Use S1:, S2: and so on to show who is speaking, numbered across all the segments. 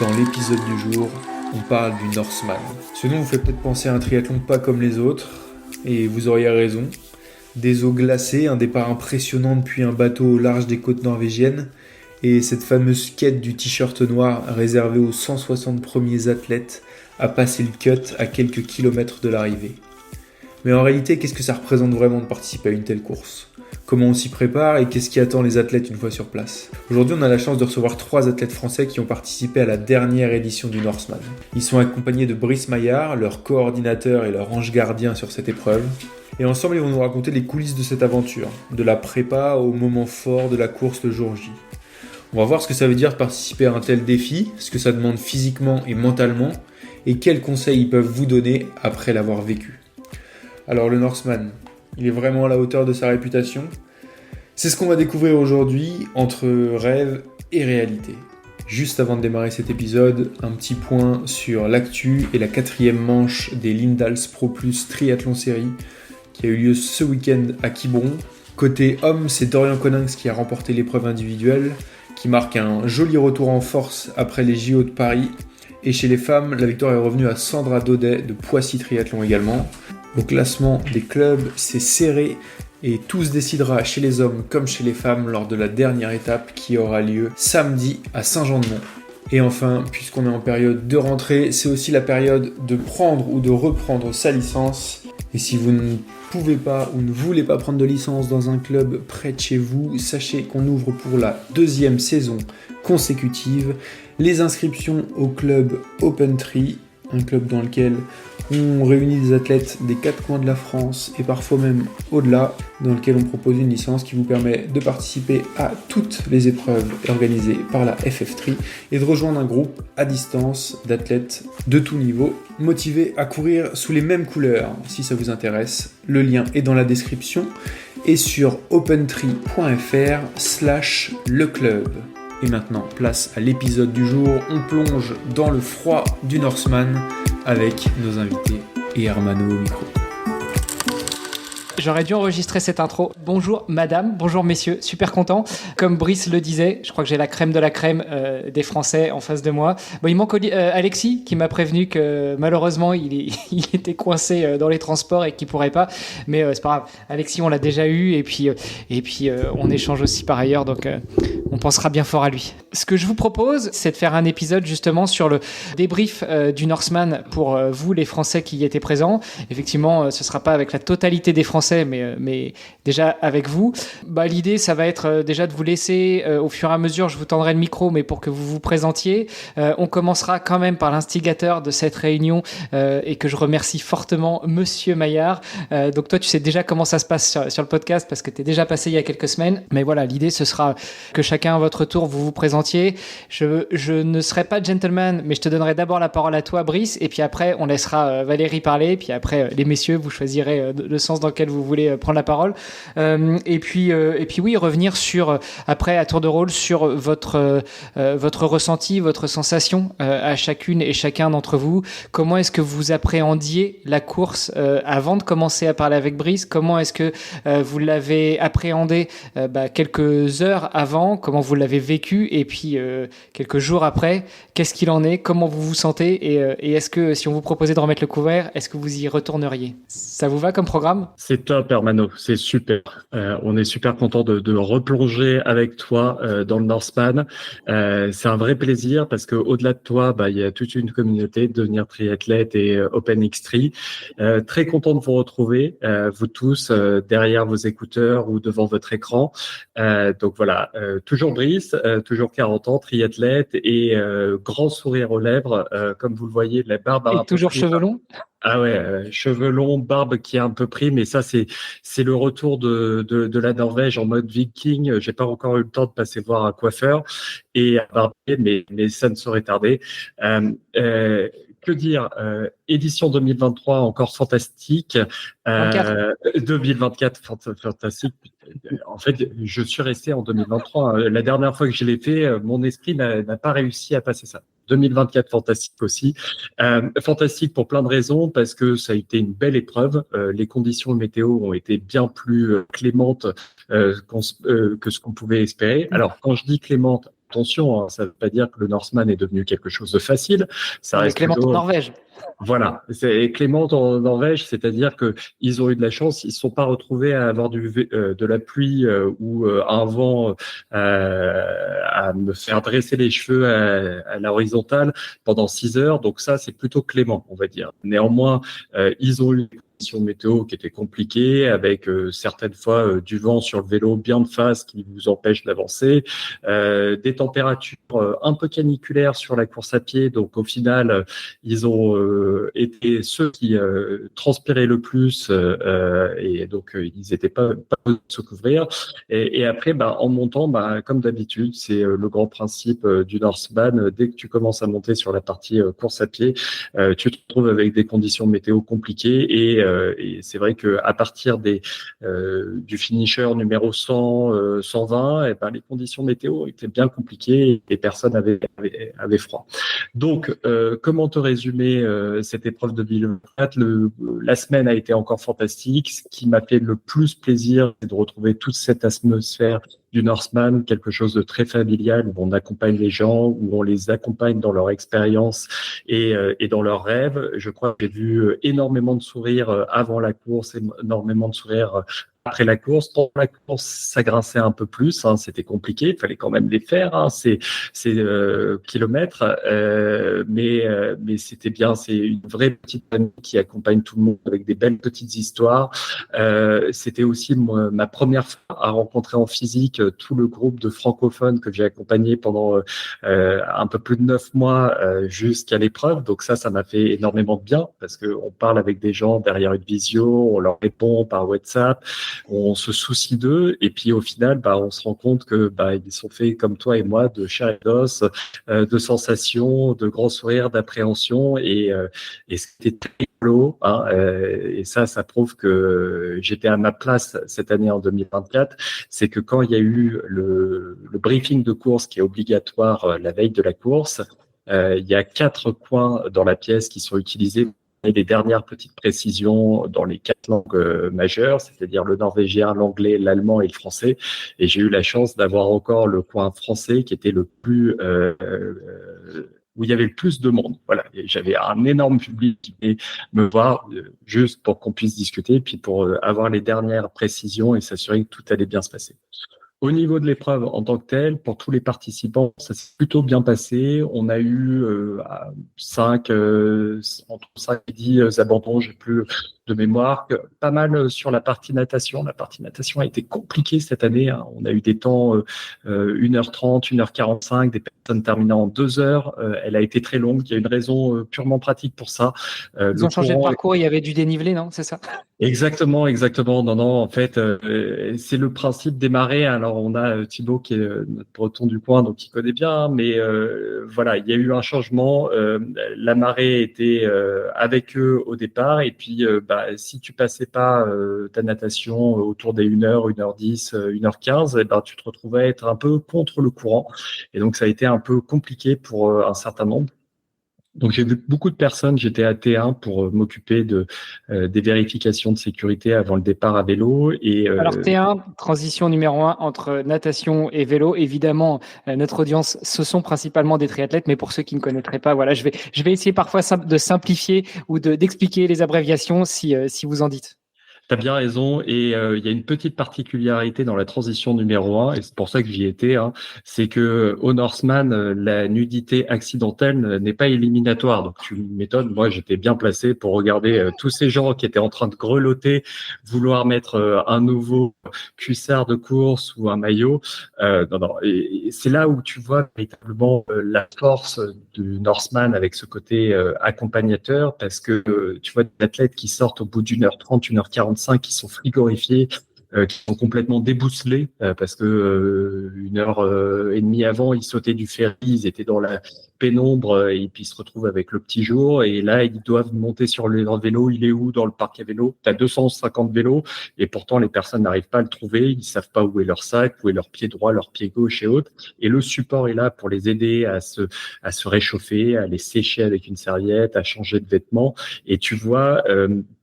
S1: Dans l'épisode du jour, on parle du Norseman. Ce nom vous fait peut-être penser à un triathlon pas comme les autres, et vous auriez raison. Des eaux glacées, un départ impressionnant depuis un bateau au large des côtes norvégiennes, et cette fameuse quête du t-shirt noir réservée aux 160 premiers athlètes à passer le cut à quelques kilomètres de l'arrivée. Mais en réalité, qu'est-ce que ça représente vraiment de participer à une telle course ? Comment on s'y prépare et qu'est-ce qui attend les athlètes une fois sur place ? Aujourd'hui, on a la chance de recevoir 3 athlètes français qui ont participé à la dernière édition du Norseman. Ils sont accompagnés de Brice Maillard, leur coordinateur et leur ange gardien sur cette épreuve. Et ensemble, ils vont nous raconter les coulisses de cette aventure, de la prépa au moment fort de la course le jour J. On va voir ce que ça veut dire de participer à un tel défi, ce que ça demande physiquement et mentalement, et quels conseils ils peuvent vous donner après l'avoir vécu. Alors le Norseman, il est vraiment à la hauteur de sa réputation ? C'est ce qu'on va découvrir aujourd'hui entre rêve et réalité. Juste avant de démarrer cet épisode, un petit point sur l'actu et la 4e manche des Lindals Pro Plus Triathlon Série qui a eu lieu ce week-end à Quiberon. Côté homme, c'est Dorian Coninx qui a remporté l'épreuve individuelle, qui marque un joli retour en force après les JO de Paris. Et chez les femmes, la victoire est revenue à Sandra Daudet de Poissy Triathlon également. Au classement des clubs, c'est serré et tout se décidera chez les hommes comme chez les femmes lors de la dernière étape qui aura lieu samedi à Saint-Jean-de-Mont. Et enfin, puisqu'on est en période de rentrée, c'est aussi la période de prendre ou de reprendre sa licence. Et si vous ne pouvez pas ou ne voulez pas prendre de licence dans un club près de chez vous, sachez qu'on ouvre pour la 2e saison consécutive les inscriptions au club OpenTri, un club dans lequel on réunit des athlètes des 4 coins de la France et parfois même au-delà, dans lequel on propose une licence qui vous permet de participer à toutes les épreuves organisées par la FF3 et de rejoindre un groupe à distance d'athlètes de tout niveau, motivés à courir sous les mêmes couleurs. Si ça vous intéresse, le lien est dans la description et sur opentree.fr/leclub. Et maintenant, place à l'épisode du jour. On plonge dans le froid du Norseman avec nos invités et Hermano au micro.
S2: J'aurais dû enregistrer cette intro. Bonjour madame, bonjour messieurs, super content. Comme Brice le disait, je crois que j'ai la crème de la crème des Français en face de moi. Bon, il manque Alexis qui m'a prévenu que malheureusement il était coincé dans les transports et qu'il pourrait pas. Mais c'est pas grave, Alexis on l'a déjà eu et puis on échange aussi par ailleurs, donc on pensera bien fort à lui. Ce que je vous propose, c'est de faire un épisode justement sur le débrief du Norseman pour vous les Français qui y étaient présents. Effectivement, ce sera pas avec la totalité des Français, mais déjà avec vous. L'idée, ça va être déjà de vous laisser, au fur et à mesure, je vous tendrai le micro, mais pour que vous vous présentiez. On commencera quand même par l'instigateur de cette réunion et que je remercie fortement, Monsieur Maillard. Donc toi, tu sais déjà comment ça se passe sur le podcast parce que tu es déjà passé il y a quelques semaines. Mais voilà, l'idée, ce sera que chacun à votre tour, vous vous présentiez. Je ne serai pas gentleman, mais je te donnerai d'abord la parole à toi, Brice, et puis après, on laissera Valérie parler, puis après, les messieurs, vous choisirez le sens dans lequel vous voulez prendre la parole. Et puis oui, revenir sur, après, à tour de rôle, sur votre ressenti, votre sensation à chacune et chacun d'entre vous. Comment est-ce que vous appréhendiez la course avant de commencer à parler avec Brice ? Comment est-ce que vous l'avez appréhendé quelques heures avant ? Comment vous l'avez vécu ? Et puis, quelques jours après, qu'est-ce qu'il en est ? Comment vous vous sentez ? Et est-ce que, si on vous proposait de remettre le couvert, est-ce que vous y retourneriez ? Ça vous va comme programme ?
S3: C'est top, Hermano, c'est super. On est super content de replonger avec toi dans le Norseman. C'est un vrai plaisir parce que au-delà de toi, il y a toute une communauté de devenir triathlète et Open X3. Très content de vous retrouver, vous tous, derrière vos écouteurs ou devant votre écran. Donc voilà, toujours Brice, toujours 40 ans, triathlète et grand sourire aux lèvres, comme vous le voyez, la barbe.
S2: Et toujours cheveux longs ?
S3: Ah ouais, cheveux longs, barbe qui est un peu pris, mais ça c'est le retour de la Norvège en mode viking. J'ai pas encore eu le temps de passer voir un coiffeur et à barber, mais ça ne saurait tarder. Que dire, édition 2023 encore fantastique, 2024 fantastique. En fait, je suis resté en 2023. La dernière fois que je l'ai fait, mon esprit n'a pas réussi à passer ça. 2024 fantastique aussi. Fantastique pour plein de raisons, parce que ça a été une belle épreuve. Les conditions météo ont été bien plus clémentes que ce qu'on pouvait espérer. Alors, quand je dis clémente, attention, hein, ça ne veut pas dire que le Norseman est devenu quelque chose de facile. Ça reste
S2: Clément
S3: plutôt...
S2: en Norvège.
S3: Voilà, c'est Clément en Norvège, c'est-à-dire que ils ont eu de la chance, ils ne sont pas retrouvés à avoir de la pluie ou un vent à me faire dresser les cheveux à l'horizontale pendant 6 heures. Donc ça, c'est plutôt Clément, on va dire. Néanmoins, ils ont eu des conditions météo qui étaient compliquées, avec certaines fois du vent sur le vélo bien de face qui vous empêche d'avancer, des températures un peu caniculaires sur la course à pied. Donc au final, ils ont été ceux qui transpiraient le plus et donc ils n'étaient pas de se couvrir. Et après, en montant, comme d'habitude, c'est le grand principe du Norseman. Dès que tu commences à monter sur la partie course à pied, tu te retrouves avec des conditions météo compliquées et c'est vrai que à partir du finisher numéro 100, 120, les conditions météo étaient bien compliquées et personne avait froid. Donc, comment te résumer cette épreuve de 2024? La semaine a été encore fantastique. Ce qui m'a fait le plus plaisir, c'est de retrouver toute cette atmosphère du Norseman, quelque chose de très familial, où on accompagne les gens, où on les accompagne dans leur expérience et dans leurs rêves. Je crois que j'ai vu énormément de sourires avant la course, énormément de sourires après la course. Pendant la course, ça grinçait un peu plus, hein, c'était compliqué, il fallait quand même les faire, hein, ces kilomètres, mais c'était bien, c'est une vraie petite famille qui accompagne tout le monde avec des belles petites histoires. C'était aussi ma première fois à rencontrer en physique tout le groupe de francophones que j'ai accompagné pendant un peu plus de 9 mois jusqu'à l'épreuve, donc ça m'a fait énormément de bien parce qu'on parle avec des gens derrière une visio, on leur répond par WhatsApp, on se soucie d'eux et puis au final on se rend compte que ils sont faits comme toi et moi de chair et d'os, de sensations, de grands sourires, d'appréhension et c'était très rigolo, hein, et ça prouve que j'étais à ma place cette année en 2024. C'est que quand il y a eu le briefing de course qui est obligatoire la veille de la course, il y a 4 coins dans la pièce qui sont utilisés et les dernières petites précisions dans les 4 langues majeures, c'est-à-dire le norvégien, l'anglais, l'allemand et le français. Et j'ai eu la chance d'avoir encore le coin français qui était le plus où il y avait le plus de monde. Voilà, et j'avais un énorme public qui venait me voir juste pour qu'on puisse discuter, puis pour avoir les dernières précisions et s'assurer que tout allait bien se passer. Au niveau de l'épreuve en tant que telle, pour tous les participants, ça s'est plutôt bien passé. On a eu entre 5 et 10 abandons, j'ai plus de mémoire. Pas mal sur la partie natation. La partie natation a été compliquée cette année, hein. On a eu des temps 1h30, 1h45, des personnes terminant en 2 heures. Elle a été très longue. Il y a une raison purement pratique pour ça.
S2: Ils ont changé de parcours, il y avait du dénivelé, non? C'est ça?
S3: Exactement. Non. En fait, c'est le principe des marées. Alors, on a Thibaut qui est notre breton du coin, donc il connaît bien. Mais voilà, il y a eu un changement. La marée était avec eux au départ, et puis si tu passais pas ta natation autour des 1h, 1h10, 1h15, tu te retrouvais à être un peu contre le courant. Et donc, ça a été un peu compliqué pour un certain nombre. Donc j'ai vu beaucoup de personnes, j'étais à T1 pour m'occuper des vérifications de sécurité avant le départ à vélo.
S2: Alors T1, transition numéro 1 entre natation et vélo. Évidemment, notre audience, ce sont principalement des triathlètes, mais pour ceux qui ne connaîtraient pas, voilà, je vais essayer parfois de simplifier ou d'expliquer les abréviations si vous en dites.
S3: Tu as bien raison, et il y a une petite particularité dans la transition numéro 1, et c'est pour ça que j'y étais, hein, c'est que au Norseman, la nudité accidentelle n'est pas éliminatoire. Donc tu m'étonnes, moi j'étais bien placé pour regarder tous ces gens qui étaient en train de grelotter, vouloir mettre un nouveau cuissard de course ou un maillot. Non, et c'est là où tu vois véritablement la force du Norseman avec ce côté accompagnateur, parce que tu vois des athlètes qui sortent au bout d'1h30, 1h45, qui sont frigorifiés, qui sont complètement débousselés parce que 1h30 avant, ils sautaient du ferry, ils étaient dans la pénombre et puis ils se retrouvent avec le petit jour, et là ils doivent monter sur leur vélo. Il est où dans le parc à vélo? Tu as 250 vélos et pourtant les personnes n'arrivent pas à le trouver, ils savent pas où est leur sac, où est leur pied droit, leur pied gauche et autres, et le support est là pour les aider à se réchauffer, à les sécher avec une serviette, à changer de vêtements. Et tu vois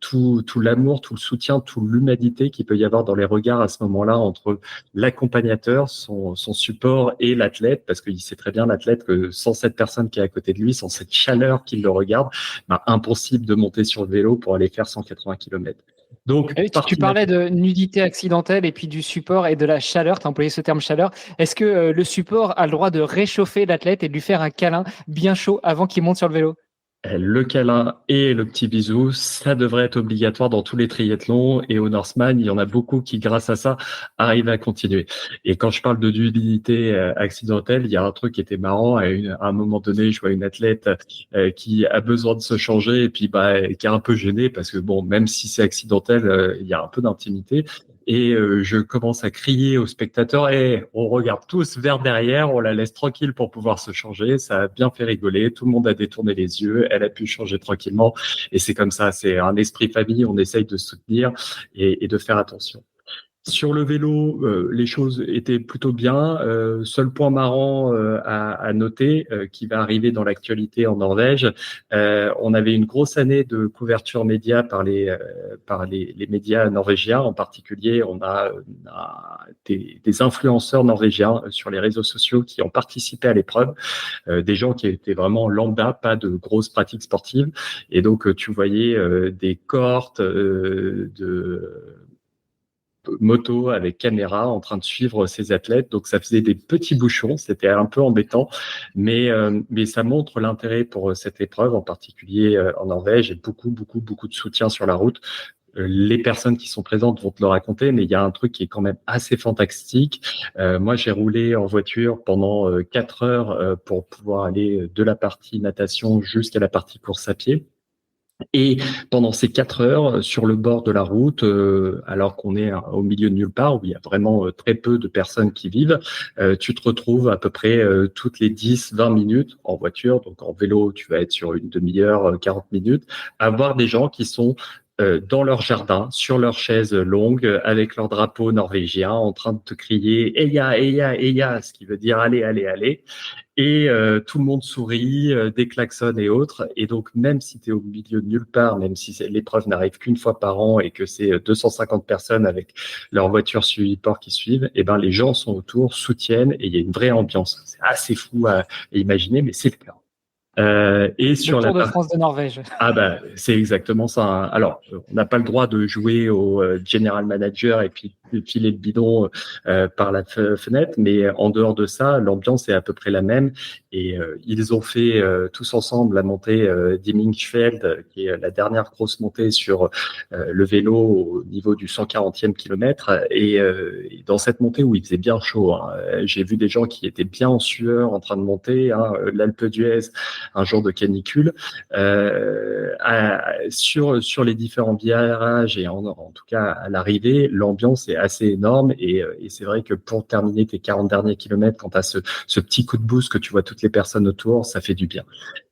S3: tout l'amour, tout le soutien, toute l'humanité qu'il peut y avoir dans sur les regards à ce moment-là entre l'accompagnateur, son support et l'athlète, parce qu'il sait très bien l'athlète que sans cette personne qui est à côté de lui, sans cette chaleur qui le regarde, impossible de monter sur le vélo pour aller faire 180 km. Donc,
S2: tu parlais de nudité accidentelle et puis du support et de la chaleur. Tu as employé ce terme chaleur. Est-ce que le support a le droit de réchauffer l'athlète et de lui faire un câlin bien chaud avant qu'il monte sur le vélo?
S3: Le câlin et le petit bisou, ça devrait être obligatoire dans tous les triathlons, et au Norseman, il y en a beaucoup qui, grâce à ça, arrivent à continuer. Et quand je parle de nudité accidentelle, il y a un truc qui était marrant. À un moment donné, je vois une athlète qui a besoin de se changer et puis qui est un peu gênée parce que bon, même si c'est accidentel, il y a un peu d'intimité. Et je commence à crier aux spectateurs, et on regarde tous vers derrière, on la laisse tranquille pour pouvoir se changer. Ça a bien fait rigoler, tout le monde a détourné les yeux, elle a pu changer tranquillement, et c'est comme ça, c'est un esprit famille, on essaye de soutenir et de faire attention. Sur le vélo, les choses étaient plutôt bien. Seul point marrant à noter, qui va arriver dans l'actualité en Norvège, on avait une grosse année de couverture média par les médias norvégiens. En particulier, on a des influenceurs norvégiens sur les réseaux sociaux qui ont participé à l'épreuve, des gens qui étaient vraiment lambda, pas de grosses pratiques sportives. Et donc, tu voyais des cohortes de moto avec caméra en train de suivre ces athlètes. Donc, ça faisait des petits bouchons. C'était un peu embêtant, mais ça montre l'intérêt pour cette épreuve, en particulier en Norvège, et beaucoup de soutien sur la route. Les personnes qui sont présentes vont te le raconter, mais il y a un truc qui est quand même assez fantastique. Moi, j'ai roulé en voiture pendant 4 heures pour pouvoir aller de la partie natation jusqu'à la partie course à pied. Et pendant ces 4 heures, sur le bord de la route, alors qu'on est au milieu de nulle part, où il y a vraiment très peu de personnes qui vivent, tu te retrouves à peu près toutes les 10-20 minutes en voiture. Donc en vélo, tu vas être sur une demi-heure, 40 minutes, à voir des gens qui sont dans leur jardin, sur leur chaise longue, avec leur drapeau norvégien, en train de te crier Eya, Eya, Eya, ce qui veut dire allez, allez, allez. Et tout le monde sourit, des klaxons et autres. Et donc, même si tu es au milieu de nulle part, même si l'épreuve n'arrive qu'une fois par an et que c'est 250 personnes avec leur voiture support qui suivent, eh ben, les gens sont autour, soutiennent, et il y a une vraie ambiance. C'est assez fou à imaginer, mais c'est le cas. Et sur
S2: le Tour de France de Norvège.
S3: C'est exactement ça, hein. Alors, on n'a pas le droit de jouer au general manager et puis filer le bidon par la fenêtre, mais en dehors de ça, l'ambiance est à peu près la même. Et ils ont fait tous ensemble la montée d'Immingsfjell, qui est la dernière grosse montée sur le vélo au niveau du 140e kilomètre. Et dans cette montée où il faisait bien chaud, hein, j'ai vu des gens qui étaient bien en sueur en train de monter, hein, l'Alpe d'Huez, un jour de canicule, sur les différents virages, et en tout cas à l'arrivée, l'ambiance est assez énorme, et c'est vrai que pour terminer tes 40 derniers kilomètres, quand tu as ce petit coup de boost, que tu vois toutes les personnes autour, ça fait du bien.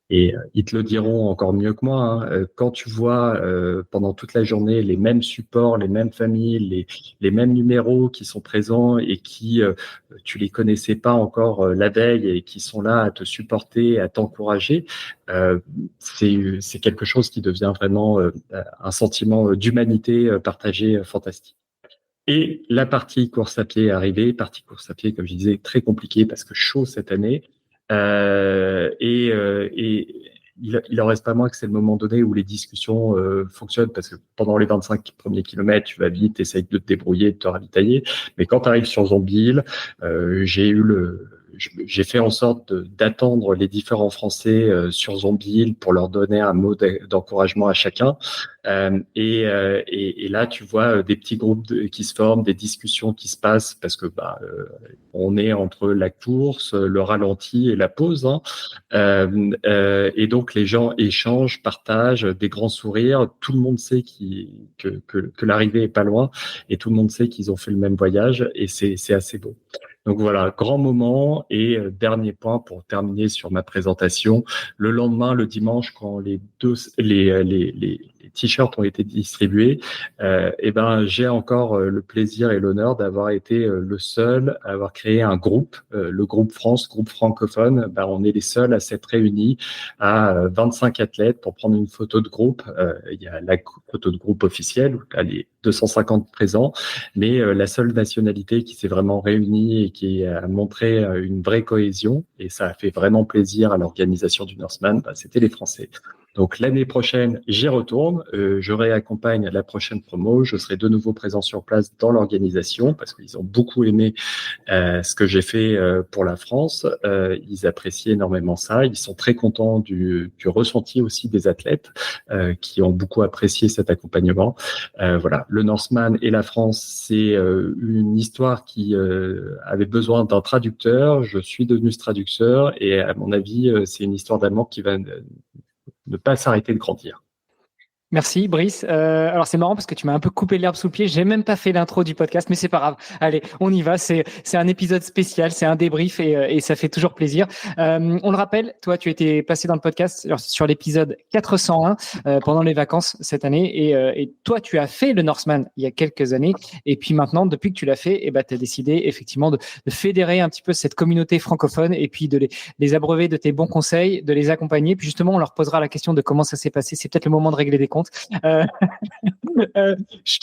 S3: Et ils te le diront encore mieux que moi, hein. Quand tu vois pendant toute la journée les mêmes supports, les mêmes familles, les mêmes numéros qui sont présents et qui tu les connaissais pas encore la veille, et qui sont là à te supporter, à t'encourager, c'est quelque chose qui devient vraiment un sentiment d'humanité partagé fantastique. Et la partie course à pied est arrivée, partie course à pied, comme je disais, très compliquée parce que chaud cette année. Et il en reste pas moins que c'est le moment donné où les discussions fonctionnent, parce que pendant les 25 premiers kilomètres, tu vas vite, essayes de te débrouiller, de te ravitailler. Mais quand tu arrives sur Zombieville, j'ai fait en sorte d'attendre les différents Français sur Zombieville pour leur donner un mot d'encouragement à chacun. Et là, tu vois des petits groupes qui se forment, des discussions qui se passent, parce que on est entre la course, le ralenti et la pause, hein. Et donc les gens échangent, partagent, des grands sourires. Tout le monde sait que l'arrivée est pas loin, et tout le monde sait qu'ils ont fait le même voyage, et c'est assez beau. Donc voilà, grand moment. Et dernier point pour terminer sur ma présentation, le lendemain, le dimanche, quand les t-shirts ont été distribués, j'ai encore le plaisir et l'honneur d'avoir été le seul à avoir créé un groupe, le groupe France, groupe francophone. On est les seuls à s'être réunis à 25 athlètes pour prendre une photo de groupe. Il y a la photo de groupe officielle, les 250 présents, mais la seule nationalité qui s'est vraiment réunie et qui a montré une vraie cohésion, et ça a fait vraiment plaisir à l'organisation du Norseman, c'était les Français. Donc l'année prochaine, j'y retourne, je réaccompagne la prochaine promo, je serai de nouveau présent sur place dans l'organisation parce qu'ils ont beaucoup aimé ce que j'ai fait pour la France. Ils apprécient énormément ça, ils sont très contents du ressenti aussi des athlètes qui ont beaucoup apprécié cet accompagnement. Voilà, le Norseman et la France, c'est une histoire qui avait besoin d'un traducteur. Je suis devenu ce traducteur et à mon avis, c'est une histoire d'amour qui va ne pas s'arrêter de grandir.
S2: Merci Brice. Alors c'est marrant parce que tu m'as un peu coupé l'herbe sous le pied. J'ai même pas fait l'intro du podcast, mais c'est pas grave. Allez, on y va. C'est un épisode spécial, c'est un débrief et ça fait toujours plaisir. On le rappelle, toi tu étais passé dans le podcast sur l'épisode 401 pendant les vacances cette année et toi tu as fait le Norseman il y a quelques années et puis maintenant depuis que tu l'as fait, tu as décidé effectivement de fédérer un petit peu cette communauté francophone et puis de les abreuver de tes bons conseils, de les accompagner. Puis justement on leur posera la question de comment ça s'est passé. C'est peut-être le moment de régler des comptes. Je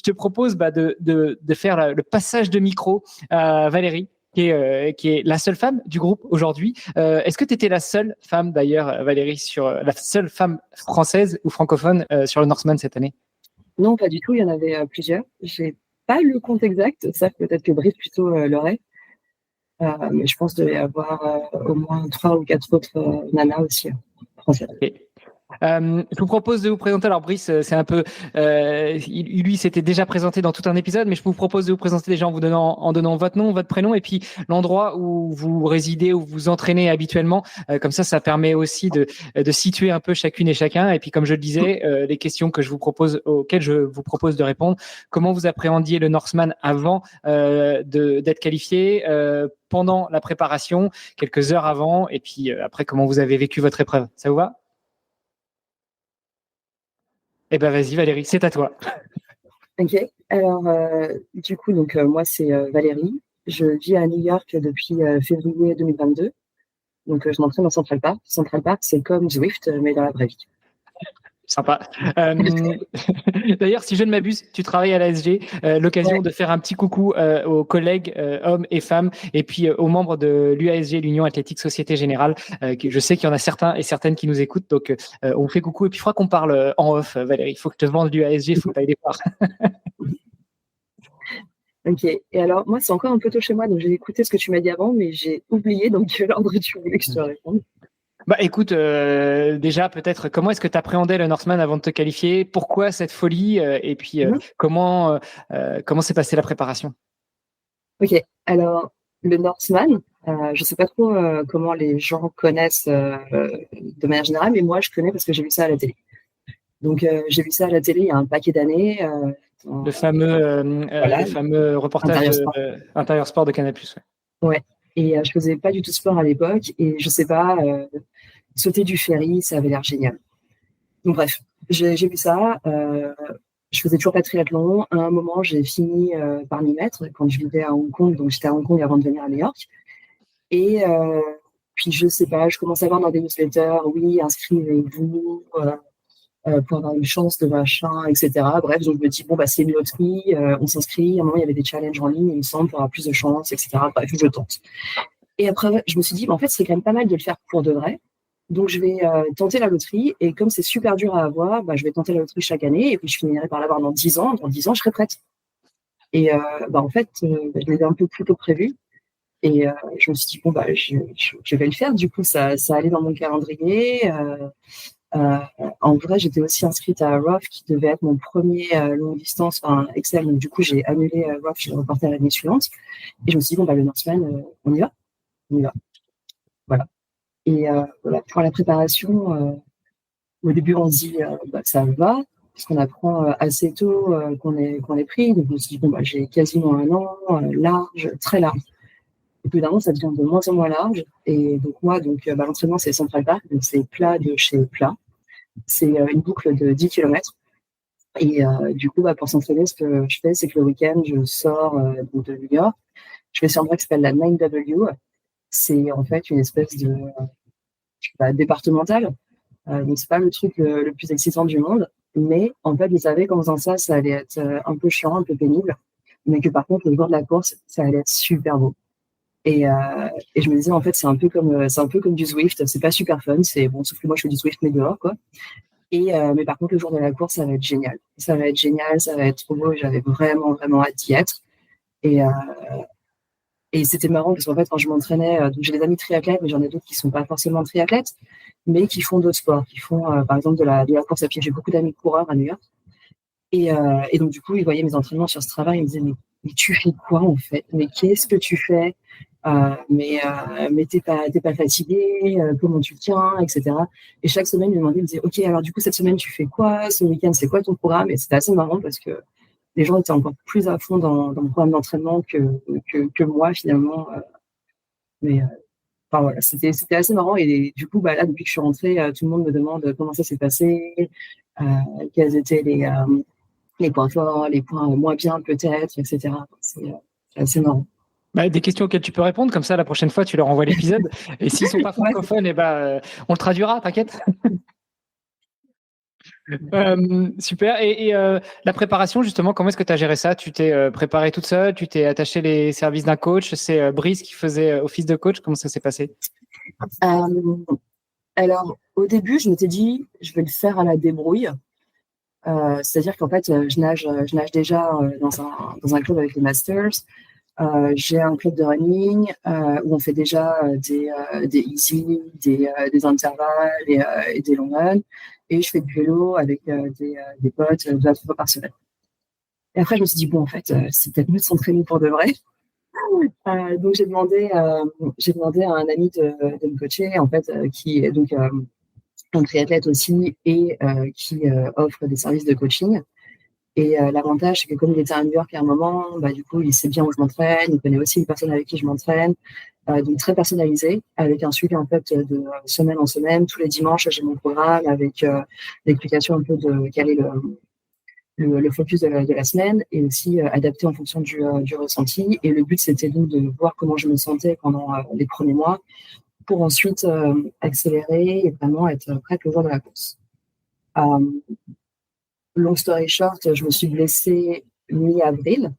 S2: te propose de faire le passage de micro à Valérie, qui est la seule femme du groupe aujourd'hui. Est-ce que tu étais la seule femme d'ailleurs, Valérie, la seule femme française ou francophone sur le Norseman cette année?
S4: Non, pas du tout. Il y en avait plusieurs. J'ai pas le compte exact. Ça, peut-être que Brice plutôt l'aurait. Mais je pense qu'il devait y avoir au moins 3 ou 4 autres nanas aussi françaises.
S2: Okay. Je vous propose de vous présenter. Alors Brice, c'est un peu, lui s'était déjà présenté dans tout un épisode, mais je vous propose de vous présenter déjà en donnant votre nom, votre prénom et puis l'endroit où vous résidez, où vous vous entraînez habituellement. Comme ça permet aussi de situer un peu chacune et chacun. Et puis comme je le disais, les questions auxquelles je vous propose de répondre. Comment vous appréhendiez le Norseman avant d'être qualifié, pendant la préparation, quelques heures avant, et puis après comment vous avez vécu votre épreuve. Ça vous va? Eh ben vas-y Valérie, c'est à toi.
S4: Ok, alors du coup moi c'est Valérie, je vis à New York depuis février 2022, donc je m'entraîne dans Central Park. Central Park c'est comme Zwift mais dans la vraie vie.
S2: Sympa. D'ailleurs, si je ne m'abuse, tu travailles à l'ASG. L'occasion de faire un petit coucou aux collègues hommes et femmes, et puis aux membres de l'UASG, l'Union Athlétique Société Générale. Je sais qu'il y en a certains et certaines qui nous écoutent, donc on fait coucou. Et puis, il faudra qu'on parle en off, Valérie. Il faut que je te vende l'UASG, il faut que tu ailles les voir.
S4: Ok, et alors moi, c'est encore un peu tôt chez moi, donc j'ai écouté ce que tu m'as dit avant, mais j'ai oublié dans quel ordre tu voulais que je te réponde.
S2: Écoute, déjà peut-être comment est-ce que tu appréhendais le Norseman avant de te qualifier? Pourquoi cette folie? Et puis comment s'est passée la préparation?
S4: Ok, alors le Norseman, je sais pas trop comment les gens connaissent de manière générale, mais moi je connais parce que j'ai vu ça à la télé. Donc j'ai vu ça à la télé il y a un paquet d'années.
S2: Le fameux reportage Intérieur Sport de Canal+.
S4: Ouais. Et je faisais pas du tout sport à l'époque et je sais pas, sauter du ferry, ça avait l'air génial. Donc bref, j'ai vu ça. Je faisais toujours pas de triathlon. À un moment, j'ai fini par m'y mettre quand je vivais à Hong Kong. Donc j'étais à Hong Kong avant de venir à New York. Et puis je sais pas, je commençais à voir dans des newsletters, oui, inscrivez-vous pour avoir une chance de machin, etc. Bref, donc je me dis c'est une loterie, on s'inscrit. À un moment, il y avait des challenges en ligne, il me semble, pour avoir plus de chance, etc. Bref, je tente. Et après, je me suis dit, en fait, c'est quand même pas mal de le faire pour de vrai. Donc, je vais tenter la loterie. Et comme c'est super dur à avoir, je vais tenter la loterie chaque année. Et puis, je finirai par l'avoir dans 10 ans. Dans 10 ans, je serai prête. Et en fait, je l'avais un peu plus tôt prévu. Et je me suis dit, je vais le faire. Du coup, ça allait dans mon calendrier. En vrai, j'étais aussi inscrite à ROF qui devait être mon premier longue distance, Excel. Donc, du coup, j'ai annulé ROF, je l'ai reporté à l'année suivante. Et je me suis dit, le Norseman, on y va. Voilà. Et voilà, pour la préparation, au début, on se dit, ça va, parce qu'on apprend assez tôt qu'on est pris. Donc, je me suis dit, j'ai quasiment un an, large, très large. Et puis, d'un moment, ça devient de moins en moins large. Et donc, moi, l'entraînement, c'est Central Park, donc c'est plat de chez plat. C'est une boucle de 10 km. Et du coup, pour s'entraîner, ce que je fais, c'est que le week-end, je sors de New York. Je vais sur un endroit qui s'appelle la 9W. C'est en fait une espèce de départementale. Donc, c'est pas le truc le plus excitant du monde. Mais en fait, je savais qu'en faisant ça, ça allait être un peu chiant, un peu pénible. Mais que par contre, le jour de la course, ça allait être super beau. Et je me disais, en fait, c'est un peu comme du Zwift. C'est pas super fun. C'est bon, sauf que moi, je fais du Zwift, mais dehors, quoi. Mais par contre, le jour de la course, ça va être génial. Ça va être génial, ça va être trop beau. Et j'avais vraiment, vraiment hâte d'y être. Et, et c'était marrant parce qu'en fait, quand je m'entraînais, donc j'ai des amis triathlètes, mais j'en ai d'autres qui sont pas forcément triathlètes, mais qui font d'autres sports, qui font, par exemple, de la course à pied. J'ai beaucoup d'amis coureurs à New York. Et donc, du coup, ils voyaient mes entraînements sur ce travail. Ils me disaient, mais tu fais quoi, en fait? Mais qu'est-ce que tu fais? Mais t'es pas fatigué, comment tu tiens, etc. Et chaque semaine, ils me disaient, OK, alors du coup, cette semaine, tu fais quoi? Ce week-end, c'est quoi ton programme? Et c'était assez marrant parce que les gens étaient encore plus à fond dans le programme d'entraînement que moi, finalement. Enfin, voilà, c'était assez marrant. Et du coup, là, depuis que je suis rentrée, tout le monde me demande comment ça s'est passé, euh, quels étaient les points forts, les points moins bien, peut-être, etc. C'est assez marrant.
S2: Des questions auxquelles tu peux répondre, comme ça la prochaine fois tu leur envoies l'épisode. Et s'ils sont pas francophones, on le traduira, t'inquiète. Super. Et la préparation, justement, comment est-ce que tu as géré ça? Tu t'es préparée toute seule? Tu t'es attaché les services d'un coach? C'est Brice qui faisait office de coach? Comment ça s'est passé?
S4: Alors, au début, je m'étais dit, je vais le faire à la débrouille. C'est-à-dire qu'en fait, je nage déjà dans un club avec les Masters. J'ai un club de running où on fait déjà des easy, des intervalles et des long runs. Et je fais du vélo avec des potes 2 à 3 fois par semaine. Et après, je me suis dit, bon, en fait, c'est peut-être mieux de s'entraîner pour de vrai. Donc, j'ai demandé à un ami de me coacher, en fait, qui est donc un triathlète aussi et qui offre des services de coaching. Et l'avantage, c'est que comme il était à New York à un moment, du coup, il sait bien où je m'entraîne, il connaît aussi les personnes avec qui je m'entraîne, donc très personnalisé, avec un suivi en fait de semaine en semaine. Tous les dimanches, j'ai mon programme avec l'explication un peu de quel est le focus de la semaine et aussi adapté en fonction du ressenti. Et le but, c'était donc de voir comment je me sentais pendant les premiers mois pour ensuite accélérer et vraiment être prête le jour de la course. Long story short, je me suis blessée mi-avril.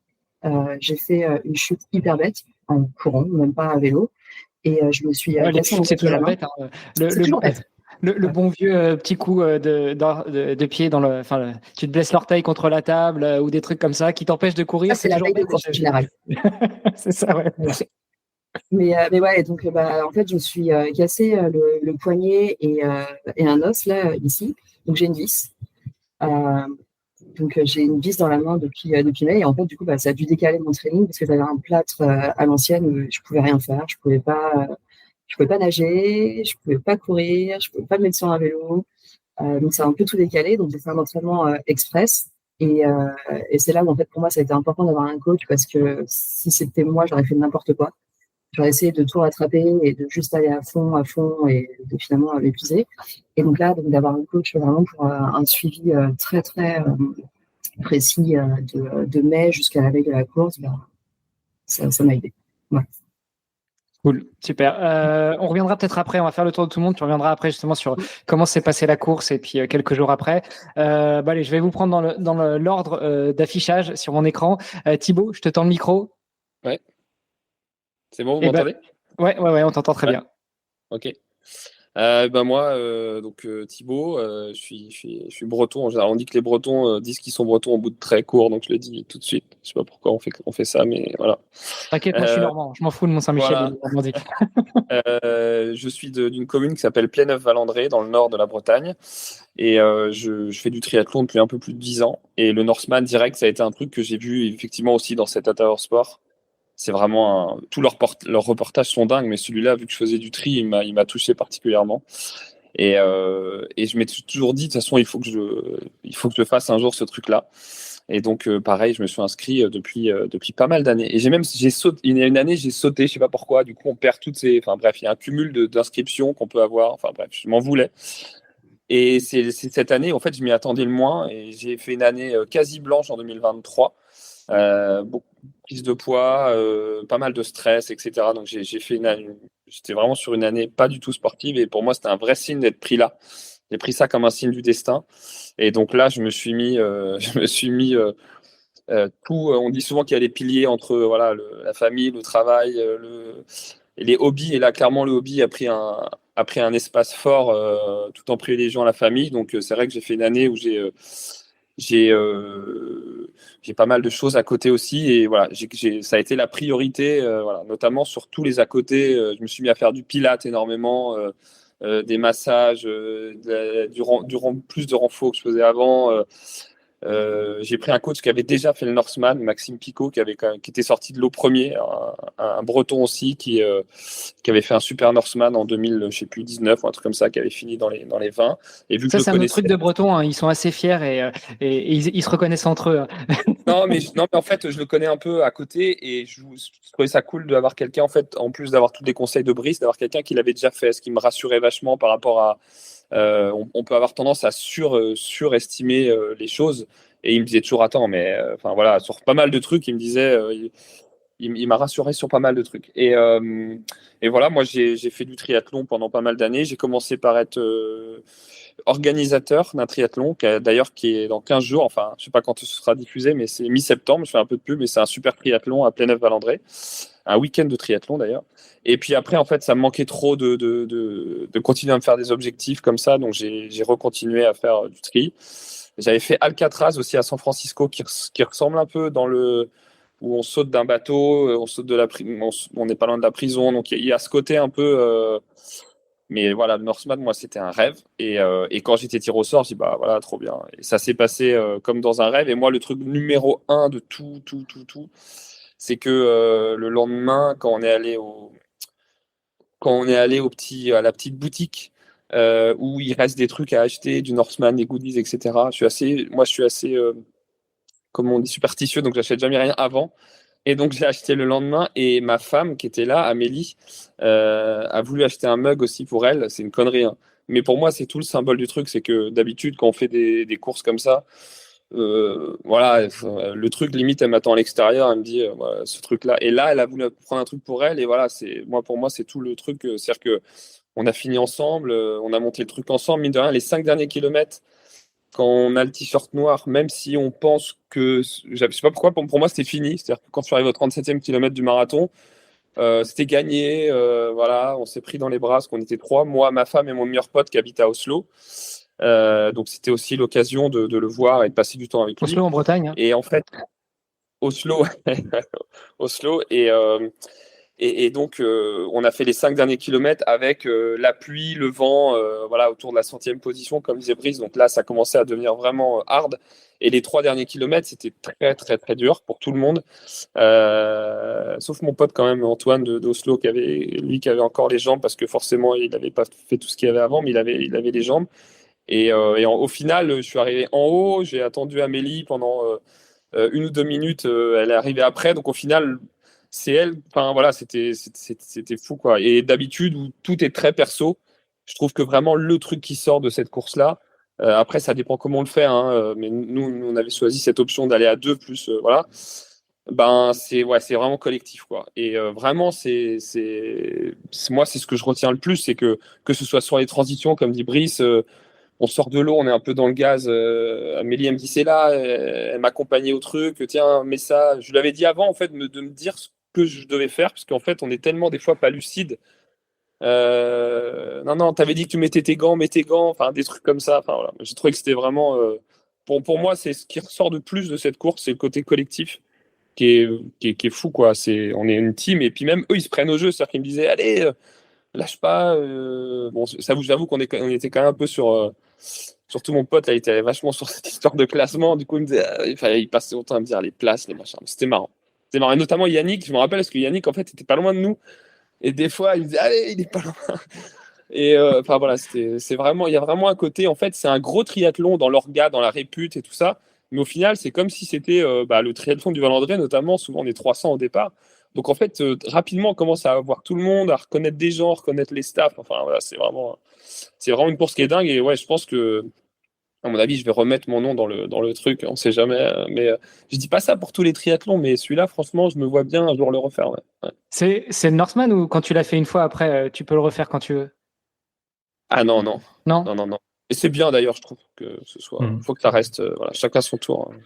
S4: J'ai fait une chute hyper bête en courant, même pas à vélo. Et je me suis cassé
S2: c'est toujours bête.
S4: C'est toujours bête.
S2: Le bon vieux petit coup de pied dans le. Enfin, tu te blesses l'orteil contre la table ou des trucs comme ça qui t'empêchent de courir.
S4: Ça, c'est la veille de course en général.
S2: C'est ça, ouais.
S4: Mais ouais, donc en fait, je me suis cassé le poignet et un os là ici. Donc j'ai une vis. Donc j'ai une vis dans la main depuis mai et en fait du coup ça a dû décaler mon training parce que j'avais un plâtre à l'ancienne où je pouvais rien faire, je pouvais pas nager, je pouvais pas courir, je pouvais pas me mettre sur un vélo, donc ça a un peu tout décalé. Donc j'ai fait un entraînement express et c'est là où en fait pour moi ça a été important d'avoir un coach parce que si c'était moi j'aurais fait n'importe quoi. J'aurais essayé de tout rattraper et de juste aller à fond et de finalement m'épuiser. Et donc là, d'avoir un coach vraiment pour un suivi très, très précis de mai jusqu'à la veille de la course, ça m'a aidé. Ouais.
S2: Cool, super. On reviendra peut-être après, on va faire le tour de tout le monde. Tu reviendras après justement sur comment s'est passée la course et puis quelques jours après. Allez, je vais vous prendre dans l'ordre d'affichage sur mon écran. Thibaut, je te tends le micro.
S5: Ouais. C'est bon, vous m'entendez?
S2: Ouais, on t'entend très bien.
S5: Ok. Moi, Thibaut, je suis breton. En général, on dit que les Bretons disent qu'ils sont Bretons au bout de très court, donc je le dis tout de suite. Je sais pas pourquoi on fait ça, mais voilà.
S2: T'inquiète, moi je suis normand. Je m'en fous de Mont-Saint-Michel.
S5: Voilà. Je suis d'une commune qui s'appelle Pléneuf-Valandré, dans le nord de la Bretagne, et je fais du triathlon depuis un peu plus de 10 ans. Et le Norseman direct, ça a été un truc que j'ai vu effectivement aussi dans cet Tower Sport. C'est vraiment tous leurs reportages sont dingues, mais celui-là, vu que je faisais du tri, il m'a touché particulièrement. Et je m'étais toujours dit, de toute façon, il faut que je fasse un jour ce truc-là. Et donc, pareil, je me suis inscrit depuis pas mal d'années. Et j'ai sauté. Il y a une année, j'ai sauté, je sais pas pourquoi. Du coup, on perd toutes ces. Enfin bref, il y a un cumul d'inscriptions qu'on peut avoir. Enfin bref, je m'en voulais. Et c'est cette année, en fait, je m'y attendais le moins et j'ai fait une année quasi blanche en 2023. Beaucoup de prise de poids, pas mal de stress, etc. Donc j'ai fait j'étais vraiment sur une année pas du tout sportive et pour moi c'était un vrai signe d'être pris là. J'ai pris ça comme un signe du destin. Et donc là, je me suis mis, tout. On dit souvent qu'il y a des piliers entre voilà la famille, le travail, et les hobbies. Et là, clairement, le hobby a pris un espace fort tout en privilégiant la famille. Donc c'est vrai que j'ai fait une année où j'ai pas mal de choses à côté aussi et voilà ça a été la priorité voilà, notamment sur tous les à côté. Je me suis mis à faire du pilates énormément, des massages, du plus de renfort que je faisais avant. J'ai pris un coach qui avait déjà fait le Norseman, Maxime Picot, qui était sorti de l'eau premier, un Breton aussi, qui avait fait un super Norseman en 2000, je sais plus, 19 ou un truc comme ça, qui avait fini dans les 20. Et vu que
S2: Ça,
S5: je
S2: c'est un autre truc de Breton. Hein. Ils sont assez fiers et ils se reconnaissent entre eux. Hein.
S5: Non, mais en fait, je le connais un peu à côté et je trouvais ça cool d'avoir quelqu'un, en fait, en plus d'avoir tous les conseils de Brice, d'avoir quelqu'un qui l'avait déjà fait, ce qui me rassurait vachement par rapport à. On peut avoir tendance à surestimer les choses. Et il me disait toujours, attends, mais enfin voilà, sur pas mal de trucs, il me disait, il m'a rassuré sur pas mal de trucs. Et voilà, moi j'ai fait du triathlon pendant pas mal d'années. J'ai commencé par être organisateur d'un triathlon, d'ailleurs qui est dans 15 jours, enfin je sais pas quand ce sera diffusé, mais c'est mi-septembre, je fais un peu de pub, mais c'est un super triathlon à Pléneuf-Valandré, un week-end de triathlon d'ailleurs. Et puis après, en fait, ça me manquait trop de continuer à me faire des objectifs comme ça, donc j'ai recontinué à faire du tri. J'avais fait Alcatraz aussi à San Francisco, qui ressemble un peu où on saute d'un bateau, on saute on n'est pas loin de la prison, donc il y a ce côté un peu. Mais voilà, le Norseman, moi, c'était un rêve. Et quand j'étais tiré au sort, j'ai dit, bah voilà, trop bien. Et ça s'est passé comme dans un rêve. Et moi, le truc numéro un de tout, c'est que le lendemain, quand on est allé à la petite boutique où il reste des trucs à acheter, du Norseman, des goodies, etc. Je suis assez, comme on dit, superstitieux, donc j'achète jamais rien avant. Et donc j'ai acheté le lendemain et ma femme qui était là, Amélie, a voulu acheter un mug aussi pour elle. C'est une connerie, hein. Mais pour moi, c'est tout le symbole du truc. C'est que d'habitude, quand on fait des courses comme ça, voilà, le truc limite, elle m'attend à l'extérieur, elle me dit voilà, ce truc-là. Et là, elle a voulu prendre un truc pour elle. Et voilà, pour moi, c'est tout le truc. C'est-à-dire que on a fini ensemble, on a monté le truc ensemble. Mine de rien, les 5 derniers kilomètres, quand on a le t-shirt noir, même si on pense que. Je sais pas pourquoi, pour moi, c'était fini. C'est-à-dire que quand je suis arrivé au 37e kilomètre du marathon, c'était gagné. Voilà, on s'est pris dans les bras parce qu'on était 3, moi, ma femme et mon meilleur pote qui habite à Oslo. Donc, c'était aussi l'occasion de le voir et de passer du temps avec lui.
S2: Oslo en Bretagne. Hein.
S5: Et en fait, Oslo. Oslo. Et donc, on a fait les 5 derniers kilomètres avec la pluie, le vent, voilà, autour de la 100e position, comme disait Brice. Donc là, ça commençait à devenir vraiment hard. Et les 3 derniers kilomètres, c'était très, très, très dur pour tout le monde. Sauf mon pote, quand même, Antoine d'Oslo, qui avait encore les jambes, parce que forcément, il n'avait pas fait tout ce qu'il y avait avant, mais il avait les jambes. Au final, je suis arrivé en haut, j'ai attendu Amélie pendant 1 ou 2 minutes, elle est arrivée après. Donc au final, c'est elle. Enfin voilà, c'était fou quoi. Et d'habitude où tout est très perso, je trouve que vraiment le truc qui sort de cette course-là. Après, ça dépend comment on le fait, hein, mais nous, on avait choisi cette option d'aller à 2 plus, voilà. Ben c'est vraiment collectif quoi. Et vraiment, moi, c'est ce que je retiens le plus, c'est que ce soit sur les transitions, comme dit Brice. On sort de l'eau, on est un peu dans le gaz. Amélie, elle me dit, c'est là, elle m'accompagnait au truc. Tiens, mais ça, je lui avais dit avant, en fait, de me dire ce que je devais faire, parce qu'en fait, on est tellement des fois pas lucide. Non, t'avais dit que tu mettais tes gants, mets tes gants, enfin, des trucs comme ça. Enfin, voilà. J'ai trouvé que c'était vraiment. Pour moi, c'est ce qui ressort de plus de cette course, c'est le côté collectif qui est fou, quoi. On est une team, et puis même eux, ils se prennent au jeu. C'est-à-dire qu'ils me disaient, allez, lâche pas. Bon, j'avoue qu'on était quand même un peu sur. Surtout mon pote, là, il était vachement sur cette histoire de classement. Du coup, il me disait, il passait autant à me dire les places, les machins. C'était marrant. C'était marrant. Et notamment Yannick, je me rappelle, parce que Yannick, en fait, était pas loin de nous. Et des fois, il me disait, allez, il est pas loin. Et enfin, voilà, c'est vraiment, il y a vraiment un côté, en fait, c'est un gros triathlon dans l'orga, dans la répute et tout ça. Mais au final, c'est comme si c'était le triathlon du Val-André, notamment. Souvent, on est 300 au départ. Donc, en fait, rapidement, on commence à voir tout le monde, à reconnaître des gens, reconnaître les staffs. Enfin, voilà, c'est vraiment c'est vraiment une course qui est dingue. Et ouais, je pense que, à mon avis, je vais remettre mon nom dans le truc. On sait jamais. Mais je dis pas ça pour tous les triathlons, mais celui-là, franchement, je me vois bien un jour le refaire. Ouais. Ouais.
S2: C'est le Northman ou quand tu l'as fait une fois après, tu peux le refaire quand tu veux?
S5: Ah non, non.
S2: Non?
S5: Non, non, non. Et c'est bien d'ailleurs, je trouve que ce soit.
S3: Mm.
S5: Faut que ça reste. Voilà, chacun son tour. Hein.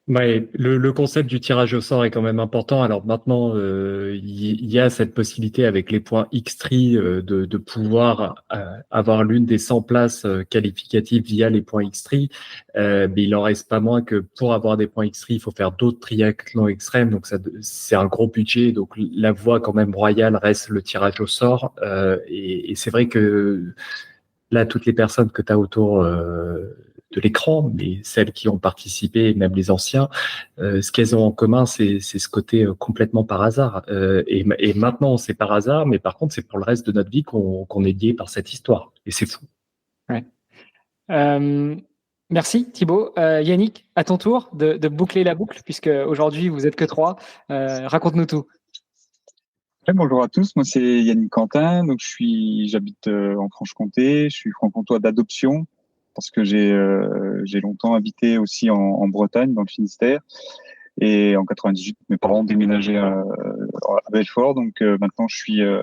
S3: Ouais, le concept du tirage au sort est quand même important. Alors maintenant, il y a cette possibilité avec les points X3 de pouvoir avoir l'une des 100 places qualificatives via les points X3. Mais il en reste pas moins que pour avoir des points X3, il faut faire d'autres triathlons extrêmes. Donc ça, c'est un gros budget. Donc la voie quand même royale reste le tirage au sort. Et c'est vrai que là, toutes les personnes que tu as autour de l'écran, mais celles qui ont participé, même les anciens, ce qu'elles ont en commun, c'est ce côté complètement par hasard. Et maintenant, c'est par hasard, mais par contre, c'est pour le reste de notre vie qu'on est lié par cette histoire. Et c'est fou.
S2: Ouais. Merci Thibaut. Yannick, à ton tour de boucler la boucle, puisque aujourd'hui vous êtes que 3. Raconte-nous tout.
S6: Ouais, bonjour à tous, moi c'est Yannick Quentin, donc j'habite en Franche-Comté, je suis franc-comtois d'adoption parce que j'ai longtemps habité aussi en Bretagne, dans le Finistère, et en 98 mes parents ont déménagé à Belfort, donc maintenant je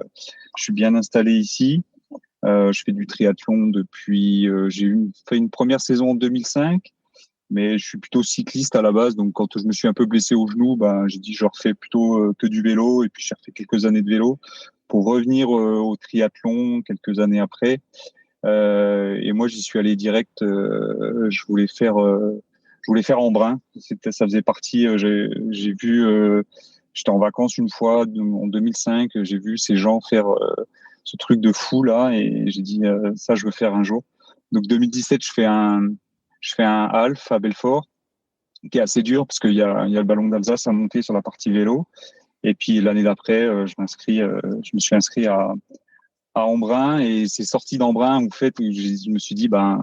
S6: suis bien installé ici. Je fais du triathlon depuis fait une première saison en 2005. Mais je suis plutôt cycliste à la base, donc quand je me suis un peu blessé au genou, ben j'ai dit je refais plutôt que du vélo, et puis j'ai refait quelques années de vélo pour revenir au triathlon quelques années après. Et moi j'y suis allé direct. Je voulais faire Embrun. Ça faisait partie. J'ai vu. J'étais en vacances une fois en 2005. J'ai vu ces gens faire ce truc de fou là, et j'ai dit ça je veux faire un jour. Donc 2017 je fais un half à Belfort, qui est assez dur parce qu'il y a le ballon d'Alsace à monter sur la partie vélo. Et puis l'année d'après, je me suis inscrit à Embrun, et c'est sorti d'Embrun en fait où je me suis dit ben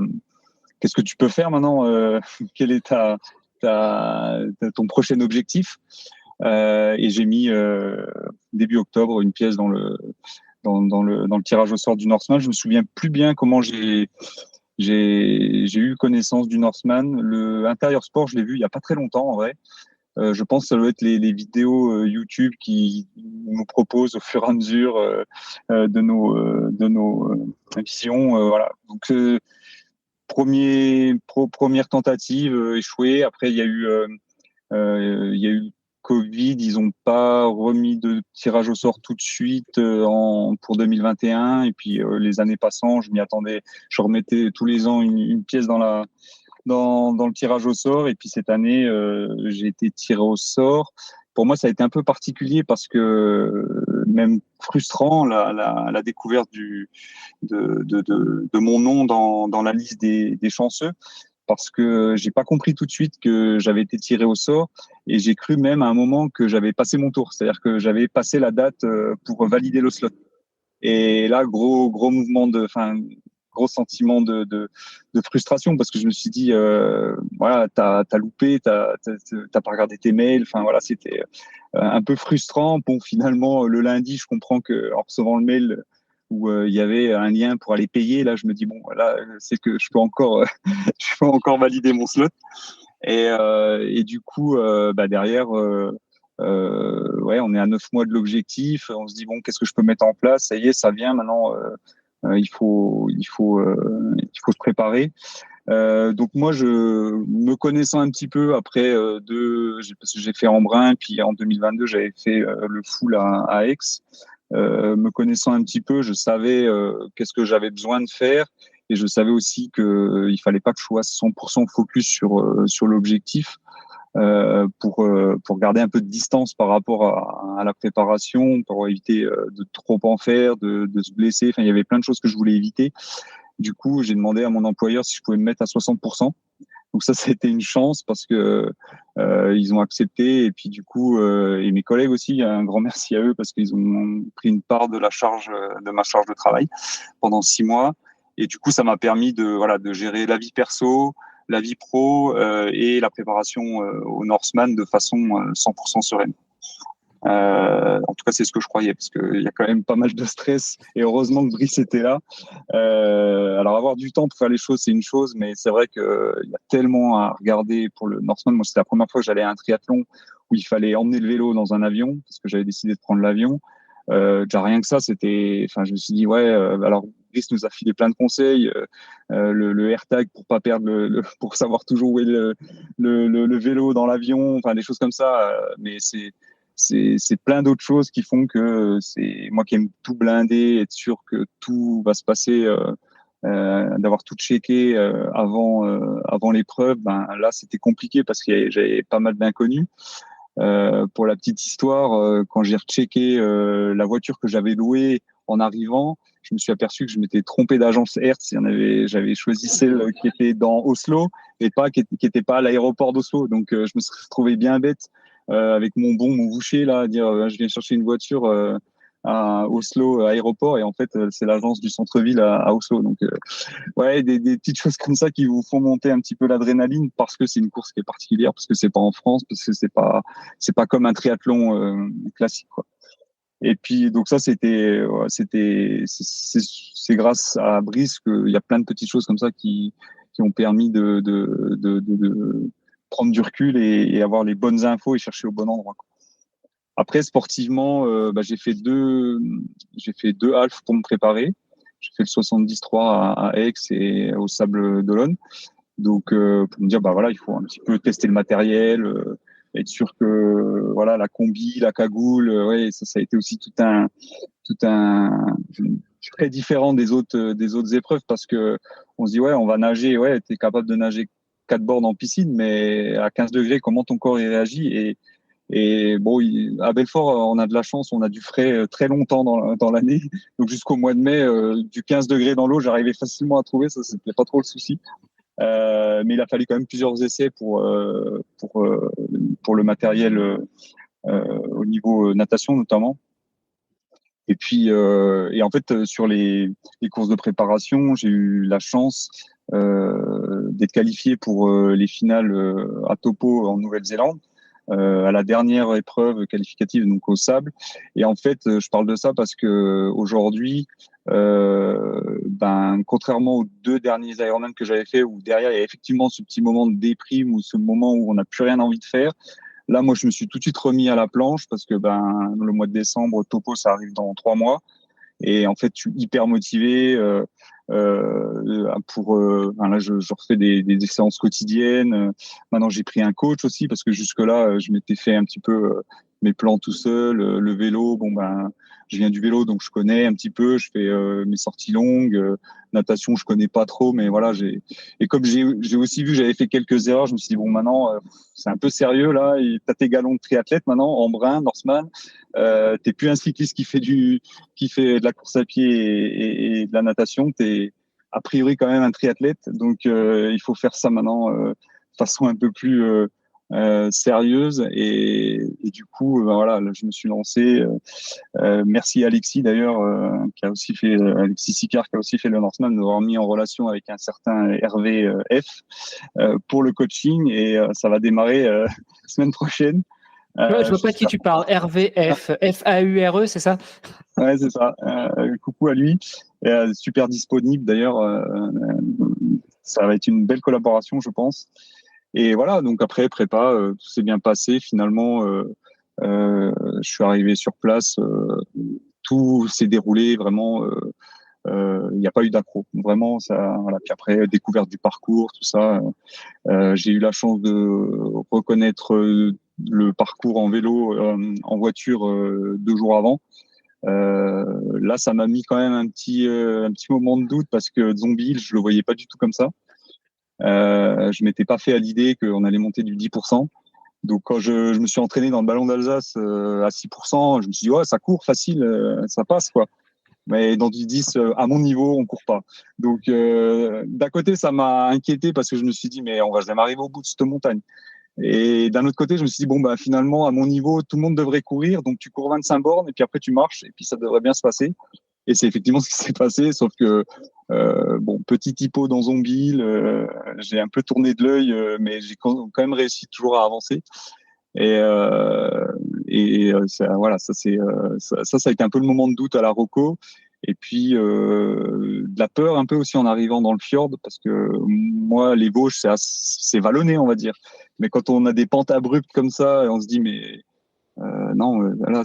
S6: qu'est-ce que tu peux faire maintenant, quel est ton prochain objectif, et j'ai mis début octobre une pièce dans le tirage au sort du Northman. Je me souviens plus bien comment j'ai eu connaissance du Northman. Le Intérieur Sport, je l'ai vu il y a pas très longtemps en vrai. Je pense que ça doit être les vidéos YouTube qui nous proposent au fur et à mesure de nos visions. Voilà. Donc première tentative échouée. Après il y a eu Covid, ils n'ont pas remis de tirage au sort tout de suite pour 2021. Et puis les années passant, je m'y attendais. Je remettais tous les ans une pièce dans le tirage au sort. Et puis cette année, j'ai été tiré au sort. Pour moi, ça a été un peu particulier parce que même frustrant, la découverte de mon nom dans la liste des chanceux, parce que j'ai pas compris tout de suite que j'avais été tiré au sort, et j'ai cru même à un moment que j'avais passé mon tour, c'est-à-dire que j'avais passé la date pour valider le slot. Et là, gros mouvement gros sentiment de frustration, parce que je me suis dit, voilà, t'as loupé, t'as pas regardé tes mails. Enfin voilà, c'était un peu frustrant. Bon, finalement, le lundi, je comprends que en recevant le mail où il y avait un lien pour aller payer, là, je me dis bon, là, c'est que je peux encore, je peux encore valider mon slot. Et du coup, derrière. Ouais, on est à 9 mois de l'objectif. On se dit bon, qu'est-ce que je peux mettre en place? Ça y est, ça vient maintenant. Il faut se préparer. Donc moi, me connaissant un petit peu après parce que j'ai fait Embrun, puis en 2022 j'avais fait le full à Aix. Me connaissant un petit peu, je savais qu'est-ce que j'avais besoin de faire, et je savais aussi que il fallait pas que je sois 100% focus sur l'objectif. Pour garder un peu de distance par rapport à la préparation, pour éviter de trop en faire, de se blesser. Enfin, il y avait plein de choses que je voulais éviter. Du coup, j'ai demandé à mon employeur si je pouvais me mettre à 60%. Donc ça a été une chance parce que ils ont accepté, et puis du coup et mes collègues aussi, un grand merci à eux parce qu'ils ont pris une part de ma charge de travail pendant 6 mois, et du coup ça m'a permis de gérer la vie perso, la vie pro et la préparation au Northman de façon 100% sereine. En tout cas, c'est ce que je croyais, parce qu'il y a quand même pas mal de stress. Et heureusement que Brice était là. Alors, avoir du temps pour faire les choses, c'est une chose, mais c'est vrai qu'il y a tellement à regarder pour le Norseman. Moi, c'était la première fois que j'allais à un triathlon où il fallait emmener le vélo dans un avion, parce que j'avais décidé de prendre l'avion. Déjà rien que ça, c'était. Enfin, je me suis dit ouais. Alors, Brice nous a filé plein de conseils. Le AirTag pour pas perdre pour savoir toujours où est le vélo dans l'avion. Enfin, des choses comme ça. Mais c'est plein d'autres choses qui font que c'est moi qui aime tout blinder, être sûr que tout va se passer, d'avoir tout checké avant l'épreuve. Ben là, c'était compliqué parce que j'avais pas mal d'inconnus. Pour la petite histoire, quand j'ai rechecké la voiture que j'avais louée en arrivant, je me suis aperçu que je m'étais trompé d'agence Hertz. J'avais choisi celle qui était dans Oslo et pas qui était pas à l'aéroport d'Oslo. Donc je me suis retrouvé bien bête avec mon boucher là, à dire je viens chercher une voiture à Oslo aéroport et en fait c'est l'agence du centre-ville à Oslo. Donc ouais, des petites choses comme ça qui vous font monter un petit peu l'adrénaline parce que c'est une course qui est particulière, parce que c'est pas en France, parce que c'est pas comme un triathlon classique, quoi. Et puis donc ça c'est grâce à Brice qu'il y a plein de petites choses comme ça qui ont permis de prendre du recul et avoir les bonnes infos et chercher au bon endroit, quoi. Après sportivement, j'ai fait deux halfs pour me préparer. J'ai fait le 73 à Aix et au Sable d'Olonne. Donc pour me dire bah voilà, il faut un petit peu tester le matériel, être sûr que voilà la combi, la cagoule, ouais, ça a été aussi tout un très différent des autres épreuves parce que on se dit ouais, on va nager, ouais, tu es capable de nager 4 bornes en piscine, mais à 15 degrés, comment ton corps y réagit et bon, à Belfort, on a de la chance, on a du frais très longtemps dans l'année. Donc jusqu'au mois de mai, du 15 degrés dans l'eau, j'arrivais facilement à trouver, ça c'était pas trop le souci. Mais il a fallu quand même plusieurs essais pour le matériel au niveau natation notamment. Et puis et en fait sur les courses de préparation, j'ai eu la chance d'être qualifié pour les finales à Topo en Nouvelle-Zélande. À la dernière épreuve qualificative, donc au sable. Et en fait, je parle de ça parce que aujourd'hui, contrairement aux 2 derniers Ironman que j'avais fait, où derrière il y a effectivement ce petit moment de déprime ou ce moment où on n'a plus rien envie de faire. Là, moi, je me suis tout de suite remis à la planche parce que le mois de décembre, Topo, ça arrive dans 3 mois. Et en fait, je suis hyper motivé là, je refais des séances quotidiennes. Maintenant, j'ai pris un coach aussi parce que jusque-là, je m'étais fait un petit peu mes plans tout seul. Le vélo, je viens du vélo, donc je connais un petit peu. Je fais mes sorties longues. Natation, je connais pas trop, mais voilà. Et comme j'ai aussi vu que j'avais fait quelques erreurs, je me suis dit bon, maintenant, c'est un peu sérieux là. T'as tes galons de triathlète maintenant, Embrun, Norseman. T'es plus un cycliste qui fait de la course à pied et de la natation. T'es a priori quand même un triathlète, donc il faut faire ça maintenant de façon un peu plus sérieuse. Et du coup, voilà, là, je me suis lancé. Merci Alexis d'ailleurs, qui a aussi fait Alexis Sicard, qui a aussi fait le Norseman, de m'avoir mis en relation avec un certain Hervé F pour le coaching, et ça va démarrer semaine prochaine.
S2: Je vois pas de qui tu parles. RVF, FAURE, c'est ça?
S6: Ouais, c'est ça. Coucou à lui. Super disponible d'ailleurs. Ça va être une belle collaboration, je pense. Et voilà, donc après prépa, tout s'est bien passé. Finalement, je suis arrivé sur place. Tout s'est déroulé vraiment. Il n'y a pas eu d'accro. Vraiment, ça. Voilà. Puis après, découverte du parcours, tout ça. J'ai eu la chance de reconnaître le parcours en vélo, en voiture 2 jours avant. Là, ça m'a mis quand même un petit moment de doute parce que Zombie, je le voyais pas du tout comme ça. Je m'étais pas fait à l'idée qu'on allait monter du 10%. Donc quand je me suis entraîné dans le ballon d'Alsace à 6%, je me suis dit ouais, ça court facile, ça passe quoi. Mais dans du 10, à mon niveau, on court pas. Donc d'un côté, ça m'a inquiété parce que je me suis dit mais on va jamais arriver au bout de cette montagne. Et d'un autre côté, je me suis dit, bon, finalement, à mon niveau, tout le monde devrait courir. Donc, tu cours 25 bornes et puis après, tu marches et puis ça devrait bien se passer. Et c'est effectivement ce qui s'est passé, sauf que, petit typo dans Zombie, j'ai un peu tourné de l'œil, mais j'ai quand même réussi toujours à avancer. Et voilà, ça a été un peu le moment de doute à la Rocco. Et puis de la peur un peu aussi en arrivant dans le fjord, parce que moi, les Vosges, c'est vallonné, on va dire. Mais quand on a des pentes abruptes comme ça, on se dit mais non, voilà,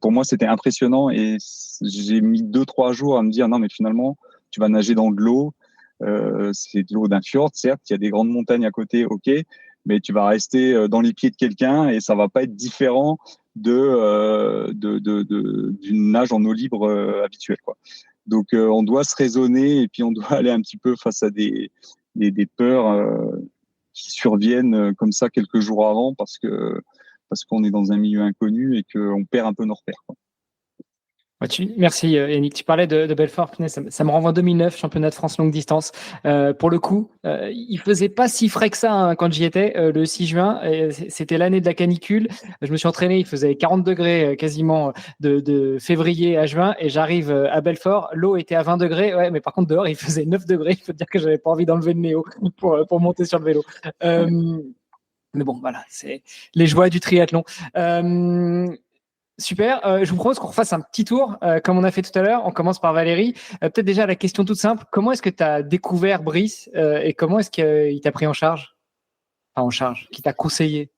S6: pour moi c'était impressionnant, et j'ai mis 2-3 jours à me dire non, mais finalement tu vas nager dans de l'eau, c'est de l'eau d'un fjord, certes, il y a des grandes montagnes à côté, ok, mais tu vas rester dans les pieds de quelqu'un et ça va pas être différent d'une nage en eau libre habituelle, quoi. Donc on doit se raisonner, et puis on doit aller un petit peu face à des peurs qui surviennent comme ça quelques jours avant, parce qu'on est dans un milieu inconnu et qu'on perd un peu nos repères, quoi.
S2: Merci Yannick. Tu parlais de Belfort, ça me renvoie en 2009, championnat de France longue distance. Pour le coup, il faisait pas si frais que ça hein, quand j'y étais, le 6 juin. C'était l'année de la canicule. Je me suis entraîné, il faisait 40 degrés quasiment de février à juin, et j'arrive à Belfort, l'eau était à 20 degrés, ouais, mais par contre dehors il faisait 9 degrés. Il faut dire que j'avais pas envie d'enlever le néo pour monter sur le vélo. Mais bon, voilà, c'est les joies du triathlon. Super, je vous propose qu'on refasse un petit tour, comme on a fait tout à l'heure. On commence par Valérie. Peut-être déjà la question toute simple, comment est-ce que tu as découvert Brice et comment est-ce qu'il t'a pris en charge? Enfin, en charge, qui t'a conseillé?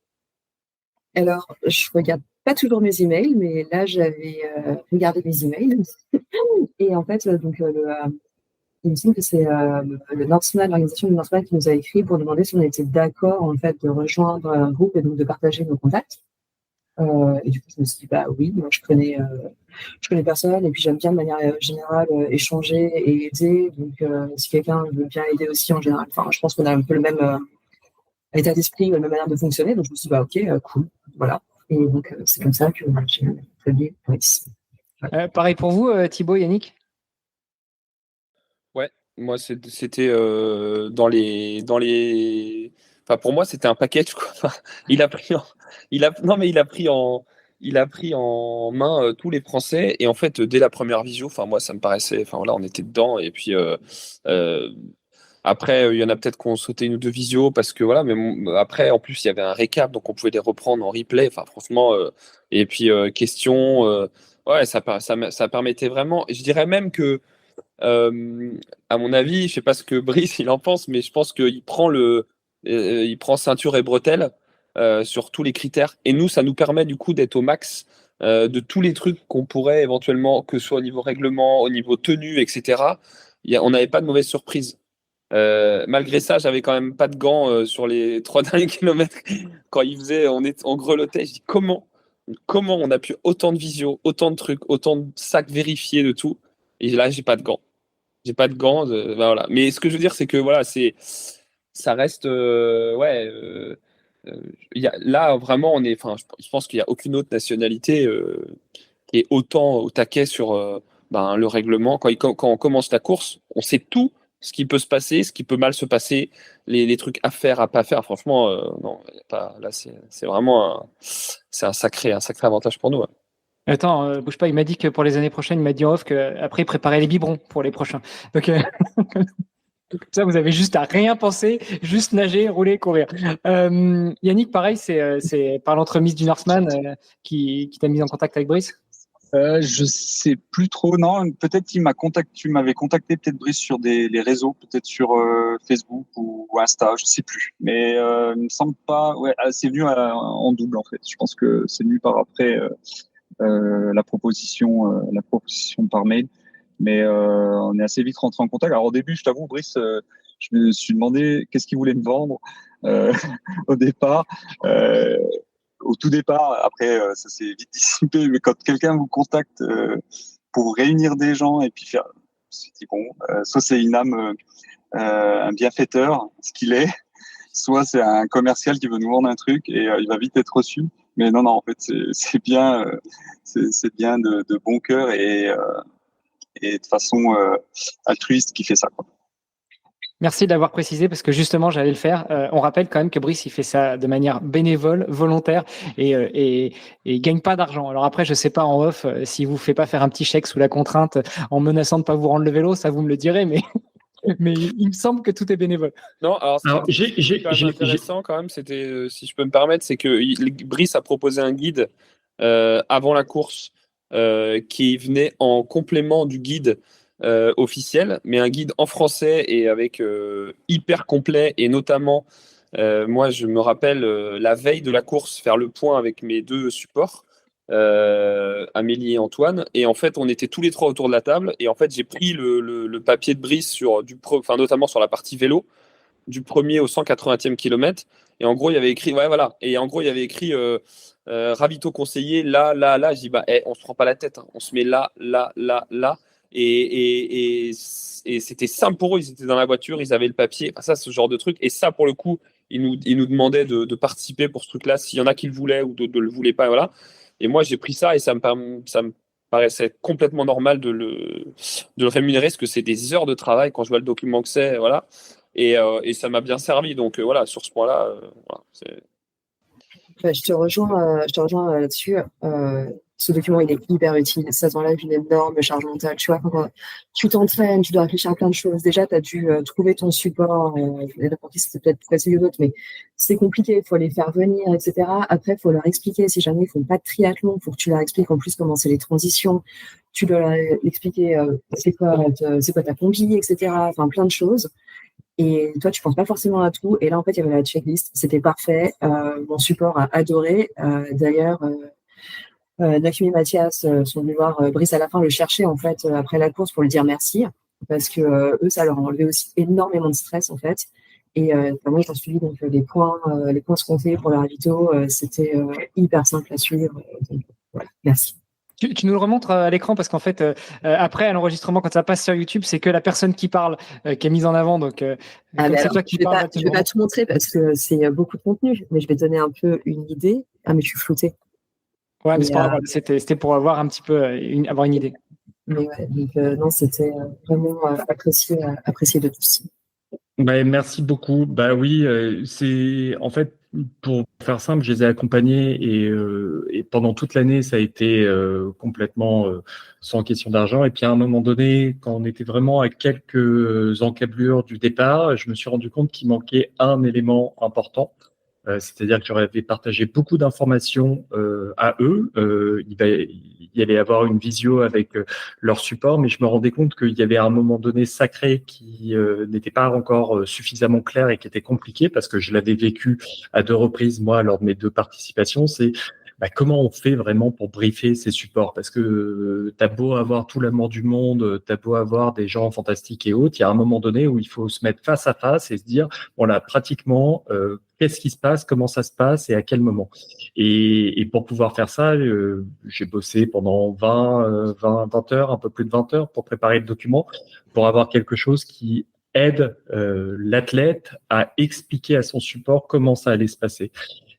S4: Alors, je regarde pas toujours mes emails, mais là, j'avais regardé mes emails. Et en fait, il me semble que c'est le Norseman, l'organisation du Norseman, qui nous a écrit pour demander si on était d'accord en fait de rejoindre un groupe et donc de partager nos contacts. Et du coup, je me suis dit, bah oui, moi je connais personne, et puis j'aime bien de manière générale échanger et aider. Donc, si quelqu'un veut bien aider aussi en général, enfin, je pense qu'on a un peu le même état d'esprit, la même manière de fonctionner. Donc, je me suis dit, bah ok, cool, voilà. Et donc, c'est comme ça que j'ai introduit Brice.
S2: Pareil pour vous, Thibaut, Yannick?
S5: Ouais, moi c'était enfin pour moi c'était un package, quoi. Enfin, il a pris en non mais il a pris en main tous les Français, et en fait dès la première visio, enfin moi ça me paraissait, enfin voilà, on était dedans, et puis après il y en a peut-être qu'on sauté une ou deux visios parce que voilà, mais après en plus il y avait un récap, donc on pouvait les reprendre en replay, enfin franchement et puis questions, ouais, ça permettait vraiment, et je dirais même que à mon avis, je sais pas ce que Brice il en pense, mais je pense qu'il prend il prend ceinture et bretelles sur tous les critères. Et nous, ça nous permet du coup d'être au max de tous les trucs qu'on pourrait éventuellement, que ce soit au niveau règlement, au niveau tenue, etc. On n'avait pas de mauvaise surprise. Malgré ça, j'avais quand même pas de gants sur les 3 derniers kilomètres. Quand il faisait, on grelottait. Je dis comment on a pu autant de visio, autant de trucs, autant de sacs vérifiés de tout. Et là, j'ai pas de gants. J'ai pas de gants, bah voilà. Mais ce que je veux dire, c'est que voilà, ça reste, là vraiment, enfin, je pense qu'il y a aucune autre nationalité qui est autant au taquet sur le règlement. Quand on commence la course, on sait tout ce qui peut se passer, ce qui peut mal se passer, les trucs à faire, à pas faire. Franchement, non, y a pas, là, c'est vraiment c'est un sacré avantage pour nous. Ouais.
S2: Attends, bouge pas, il m'a dit que pour les années prochaines, il m'a dit en off qu'après, il préparait les biberons pour les prochains. Donc, comme ça, vous avez juste à rien penser, juste nager, rouler, courir. Yannick, pareil, c'est par l'entremise du Norseman qui t'a mis en contact avec Brice?
S6: Je sais plus trop. Non, peut-être tu m'avais contacté peut-être Brice sur les réseaux, peut-être sur Facebook ou Insta, je sais plus. Mais il me semble pas. Ouais, c'est venu en double en fait. Je pense que c'est venu par après la proposition par mail. Mais on est assez vite rentré en contact. Alors au début, je t'avoue, Brice, je me suis demandé qu'est-ce qu'il voulait me vendre au départ. Au tout départ, après ça s'est vite dissipé, mais quand quelqu'un vous contacte pour réunir des gens et puis faire, c'est bon, soit c'est une âme, un bienfaiteur, ce qu'il est, soit c'est un commercial qui veut nous vendre un truc et il va vite être reçu. Mais non, en fait, c'est bien, c'est bien de bon cœur et de façon altruiste qui fait ça, quoi.
S2: Merci d'avoir précisé parce que justement j'allais le faire. On rappelle quand même que Brice il fait ça de manière bénévole, volontaire et gagne pas d'argent. Alors après je sais pas en off s'il vous fait pas faire un petit chèque sous la contrainte en menaçant de pas vous rendre le vélo, ça vous me le direz, mais Mais il me semble que tout est bénévole.
S5: Non, alors
S3: Alors,
S5: ce qui est quand même intéressant quand même, c'était, si je peux me permettre, c'est que Brice a proposé un guide avant la course qui venait en complément du guide officiel, mais un guide en français et avec hyper complet et notamment, moi je me rappelle la veille de la course faire le point avec mes deux supports. Amélie et Antoine, et en fait on était tous les trois autour de la table, et en fait j'ai pris le papier de Brice sur enfin notamment sur la partie vélo du premier au 180e kilomètre, et en gros il y avait écrit ravito conseillé là, je dis on se prend pas la tête, hein. On se met là, et c'était simple pour eux, ils étaient dans la voiture, ils avaient le papier, enfin, ça ce genre de truc, et ça pour le coup ils nous demandaient de participer pour ce truc là s'il y en a qui le voulaient ou de le voulaient pas, voilà. Et moi, j'ai pris ça et ça me paraissait complètement normal de le rémunérer, parce que c'est des heures de travail quand je vois le document que c'est, voilà. Et ça m'a bien servi. Donc voilà, sur ce point-là, voilà,
S4: Je te rejoins là-dessus. Ce document, il est hyper utile. Ça t'enlève une énorme charge mentale. Tu vois, quand tu t'entraînes, tu dois réfléchir à plein de choses. Déjà, tu as dû trouver ton support. N'importe qui, c'était peut-être plus facile que d'autres, mais c'est compliqué. Il faut les faire venir, etc. Après, il faut leur expliquer. Si jamais ils font pas de triathlon, il faut que tu leur expliques en plus comment c'est les transitions. Tu dois leur expliquer c'est quoi ta combi, etc. Enfin, plein de choses. Et toi, tu penses pas forcément à tout. Et là, en fait, il y avait la checklist. C'était parfait. Mon support a adoré. D'ailleurs, Nakumi et Mathias sont venus voir Brice à la fin, le chercher, en fait, après la course pour lui dire merci. Parce que eux, ça leur a enlevé aussi énormément de stress, en fait. Et moi, ils ont suivi donc, les points se comptaient pour le ravito. C'était hyper simple à suivre. Donc, voilà, merci.
S2: Tu nous le remontres à l'écran, parce qu'en fait, après, à l'enregistrement, quand ça passe sur YouTube, c'est que la personne qui parle qui est mise en avant. Donc, c'est toi qui parles.
S4: Je vais pas tout montrer parce que c'est beaucoup de contenu, mais je vais donner un peu une idée. Ah, mais je suis floutée.
S2: Ouais, mais c'est pas grave, c'était pour avoir un petit peu avoir une idée.
S4: Mais ouais, donc non, c'était vraiment apprécié de tous.
S3: Merci beaucoup. Bah oui, c'est en fait, pour faire simple, je les ai accompagnés et pendant toute l'année, ça a été complètement sans question d'argent. Et puis à un moment donné, quand on était vraiment à quelques encablures du départ, je me suis rendu compte qu'il manquait un élément important. C'est-à-dire que j'aurais partagé beaucoup d'informations à eux. Il y allait y avoir une visio avec leur support, mais je me rendais compte qu'il y avait un moment donné sacré qui n'était pas encore suffisamment clair et qui était compliqué, parce que je l'avais vécu à 2 reprises, moi, lors de mes 2 participations. C'est comment on fait vraiment pour briefer ces supports? Parce que t'as beau avoir tout l'amour du monde, t'as beau avoir des gens fantastiques et autres, il y a un moment donné où il faut se mettre face à face et se dire, voilà, pratiquement, qu'est-ce qui se passe, comment ça se passe et à quel moment? Et pour pouvoir faire ça, j'ai bossé pendant 20 heures, un peu plus de 20 heures pour préparer le document, pour avoir quelque chose qui aide l'athlète à expliquer à son support comment ça allait se passer.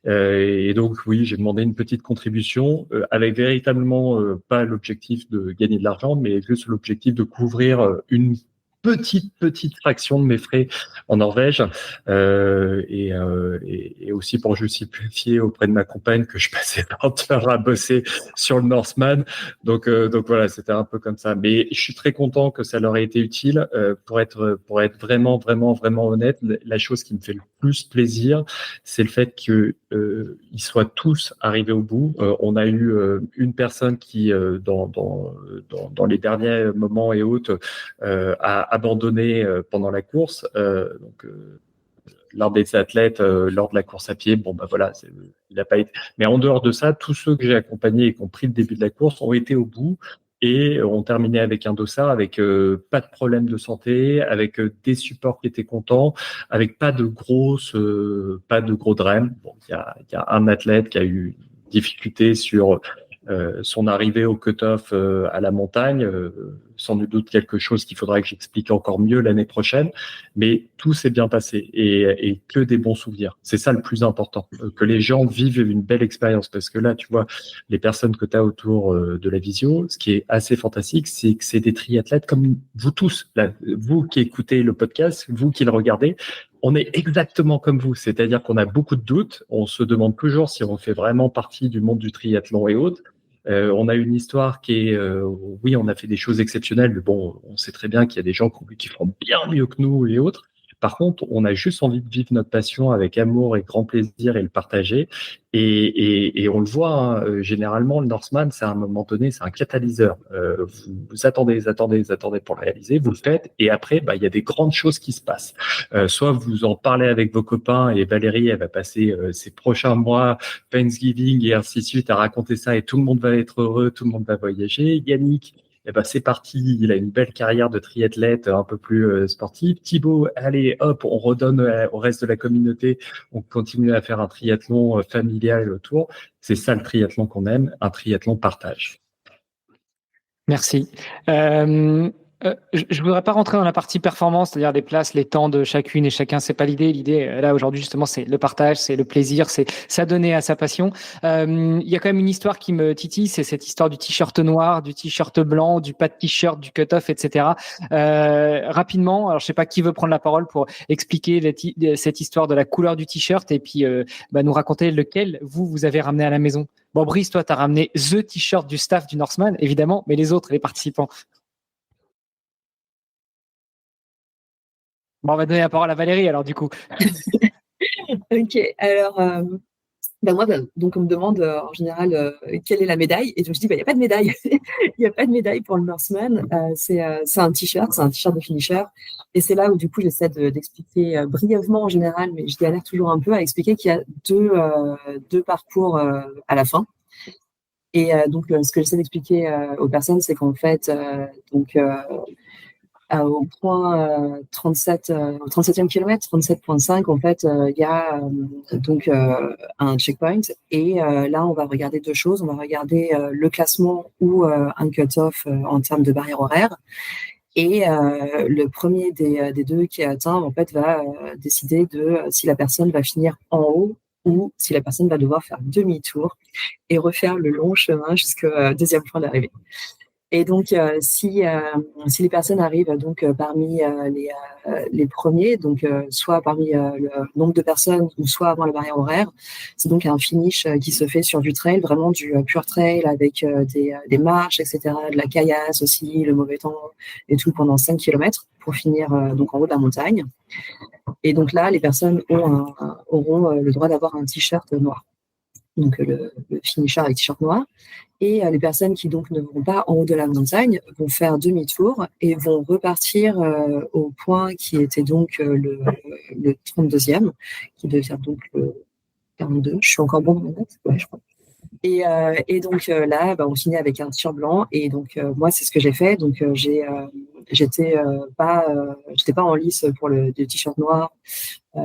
S3: Et donc oui, j'ai demandé une petite contribution avec véritablement pas l'objectif de gagner de l'argent, mais juste l'objectif de couvrir une petite fraction de mes frais en Norvège, et aussi pour justifier auprès de ma compagne que je passais 20 heures à bosser sur le Norseman. Donc voilà, c'était un peu comme ça. Mais je suis très content que ça leur ait été utile. Pour être vraiment honnête, la chose qui me fait le plus plaisir, c'est le fait que ils soient tous arrivés au bout. On a eu une personne qui dans les derniers moments et autres a abandonné pendant la course. L'un des athlètes lors de la course à pied, voilà, il n'a pas été. Mais en dehors de ça, tous ceux que j'ai accompagnés et qui ont pris le début de la course ont été au bout et ont terminé avec un dossard, avec pas de problème de santé, avec des supports qui étaient contents, avec pas de gros drames. Bon, il y a un athlète qui a eu une difficulté sur son arrivée au cut-off à la montagne, sans nul doute quelque chose qu'il faudra que j'explique encore mieux l'année prochaine, mais tout s'est bien passé et que des bons souvenirs. C'est ça le plus important, que les gens vivent une belle expérience, parce que là, tu vois, les personnes que tu as autour de la visio, ce qui est assez fantastique, c'est que c'est des triathlètes comme vous tous, là, vous qui écoutez le podcast, vous qui le regardez, on est exactement comme vous, c'est-à-dire qu'on a beaucoup de doutes, on se demande toujours si on fait vraiment partie du monde du triathlon et autres. On a une histoire qui est, oui, on a fait des choses exceptionnelles, mais bon, on sait très bien qu'il y a des gens qui feront bien mieux que nous et autres. Par contre, on a juste envie de vivre notre passion avec amour et grand plaisir et le partager. Et on le voit, hein, généralement, le Norseman, c'est à un moment donné, c'est un catalyseur. Vous attendez pour le réaliser, vous le faites, et après, il y a des grandes choses qui se passent. Soit vous en parlez avec vos copains, et Valérie, elle va passer ses prochains mois, Thanksgiving et ainsi de suite, à raconter ça, et tout le monde va être heureux, tout le monde va voyager. Yannick, c'est parti, il a une belle carrière de triathlète un peu plus sportive. Thibaut, allez, hop, on redonne au reste de la communauté, on continue à faire un triathlon familial autour. C'est ça le triathlon qu'on aime, un triathlon partage.
S2: Merci. Je voudrais pas rentrer dans la partie performance, c'est-à-dire les places, les temps de chacune et chacun. C'est pas l'idée. L'idée, là, aujourd'hui, justement, c'est le partage, c'est le plaisir, c'est s'adonner à sa passion. Il y a quand même une histoire qui me titille, c'est cette histoire du t-shirt noir, du t-shirt blanc, du pas de t-shirt, du cut-off, etc. Rapidement, alors je sais pas qui veut prendre la parole pour expliquer cette histoire de la couleur du t-shirt et puis nous raconter lequel vous avez ramené à la maison. Bon, Brice, toi, tu as ramené the t-shirt du staff du Norseman, évidemment, mais les autres, les participants. Bon, on va donner la parole à Valérie, alors, du coup.
S4: Ok, alors, moi, donc, on me demande en général quelle est la médaille, et je me dis, il n'y a pas de médaille. Il n'y a pas de médaille pour le Norseman. C'est un t-shirt de finisher. Et c'est là où, du coup, j'essaie d'expliquer brièvement en général, mais je galère toujours un peu à expliquer qu'il y a deux parcours à la fin. Et donc, ce que j'essaie d'expliquer aux personnes, c'est qu'en fait, au point 37, au 37e kilomètre, 37,5, en fait, il y a un checkpoint. Et là, on va regarder deux choses. On va regarder le classement ou un cut-off en termes de barrière horaire. Et le premier des deux qui est atteint, en fait, va décider de si la personne va finir en haut ou si la personne va devoir faire demi-tour et refaire le long chemin jusqu'au deuxième point d'arrivée. Et donc, si les personnes arrivent donc parmi les premiers, donc soit parmi le nombre de personnes ou soit avant la barrière horaire, c'est donc un finish qui se fait sur du trail, vraiment du pur trail avec des marches, etc., de la caillasse aussi, le mauvais temps et tout pendant 5 km pour finir donc en haut de la montagne. Et donc là, les personnes auront le droit d'avoir un t-shirt noir. Donc le finisher avec t-shirt noir. Et les personnes qui donc ne vont pas en haut de la montagne vont faire demi-tour et vont repartir au point qui était donc le 32e, qui devient donc le 42. Je suis encore bon dans ma note, ouais, je crois. Et donc là, on finit avec un t-shirt blanc. Et donc moi, c'est ce que j'ai fait. Donc j'étais pas en lice pour le t-shirt noir.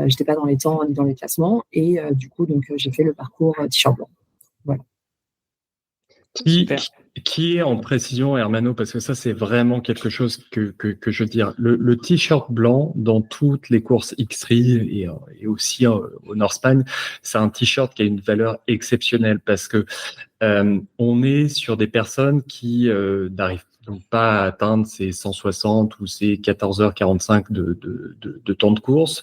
S4: J'étais pas dans les temps ni dans les classements. Et du coup, donc j'ai fait le parcours t-shirt blanc. Voilà.
S3: Qui est en précision, Hermano, parce que ça, c'est vraiment quelque chose que je veux dire. Le t-shirt blanc dans toutes les courses X3 et aussi au Norseman, c'est un t-shirt qui a une valeur exceptionnelle parce que on est sur des personnes qui n'arrivent donc pas à atteindre ces 160 ou ces 14h45 de temps de course,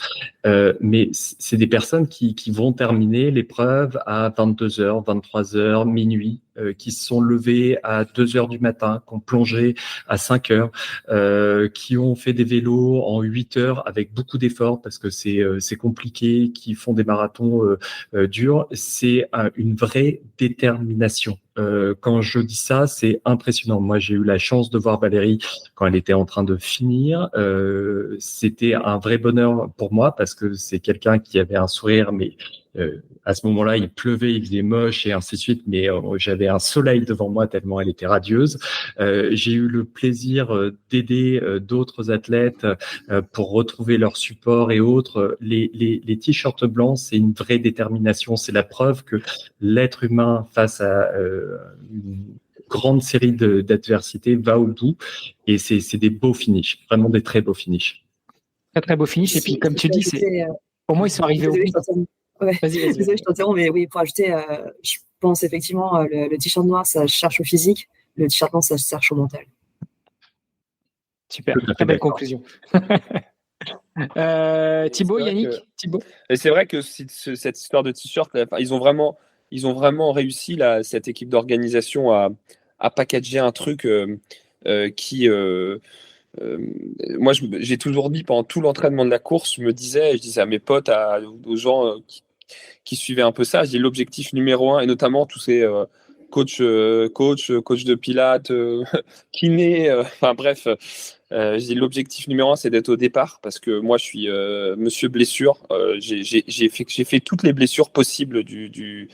S3: mais c'est des personnes qui vont terminer l'épreuve à 22h, 23h, minuit, qui se sont levés à 2h du matin, qui ont plongé à 5h, qui ont fait des vélos en 8h avec beaucoup d'efforts parce que c'est compliqué, qui font des marathons durs. C'est une vraie détermination. Quand je dis ça, c'est impressionnant. Moi, j'ai eu la chance de voir Valérie quand elle était en train de finir. C'était un vrai bonheur pour moi parce que c'est quelqu'un qui avait un sourire, mais à ce moment-là, il pleuvait, il faisait moche et ainsi de suite, mais j'avais un soleil devant moi tellement elle était radieuse. J'ai eu le plaisir d'aider d'autres athlètes pour retrouver leur support et autres. Les t-shirts blancs, c'est une vraie détermination. C'est la preuve que l'être humain face à une grande série d'adversités va au bout et c'est des beaux finishes, vraiment des très beaux finishes.
S2: Très très beau finish. Et puis comme tu dis, pour moi ils sont arrivés au bout.
S4: Ouais. Désolée, je t'interromps, mais oui, pour ajouter, je pense effectivement le t-shirt noir, ça cherche au physique, le t-shirt blanc, ça cherche au mental.
S2: Super, très belle conclusion. Thibaut, Yannick, Thibaut.
S5: Et c'est vrai que cette histoire de t-shirt, ils ont vraiment ils ont vraiment réussi, cette équipe d'organisation, à packager un truc qui. Moi, j'ai toujours dit pendant tout l'entraînement de la course, je disais à mes potes, aux gens qui suivaient un peu ça, j'ai l'objectif numéro un, et notamment tous ces coach de pilates, kiné, enfin bref, j'ai l'objectif numéro un, c'est d'être au départ, parce que moi je suis monsieur blessure. J'ai fait toutes les blessures possibles du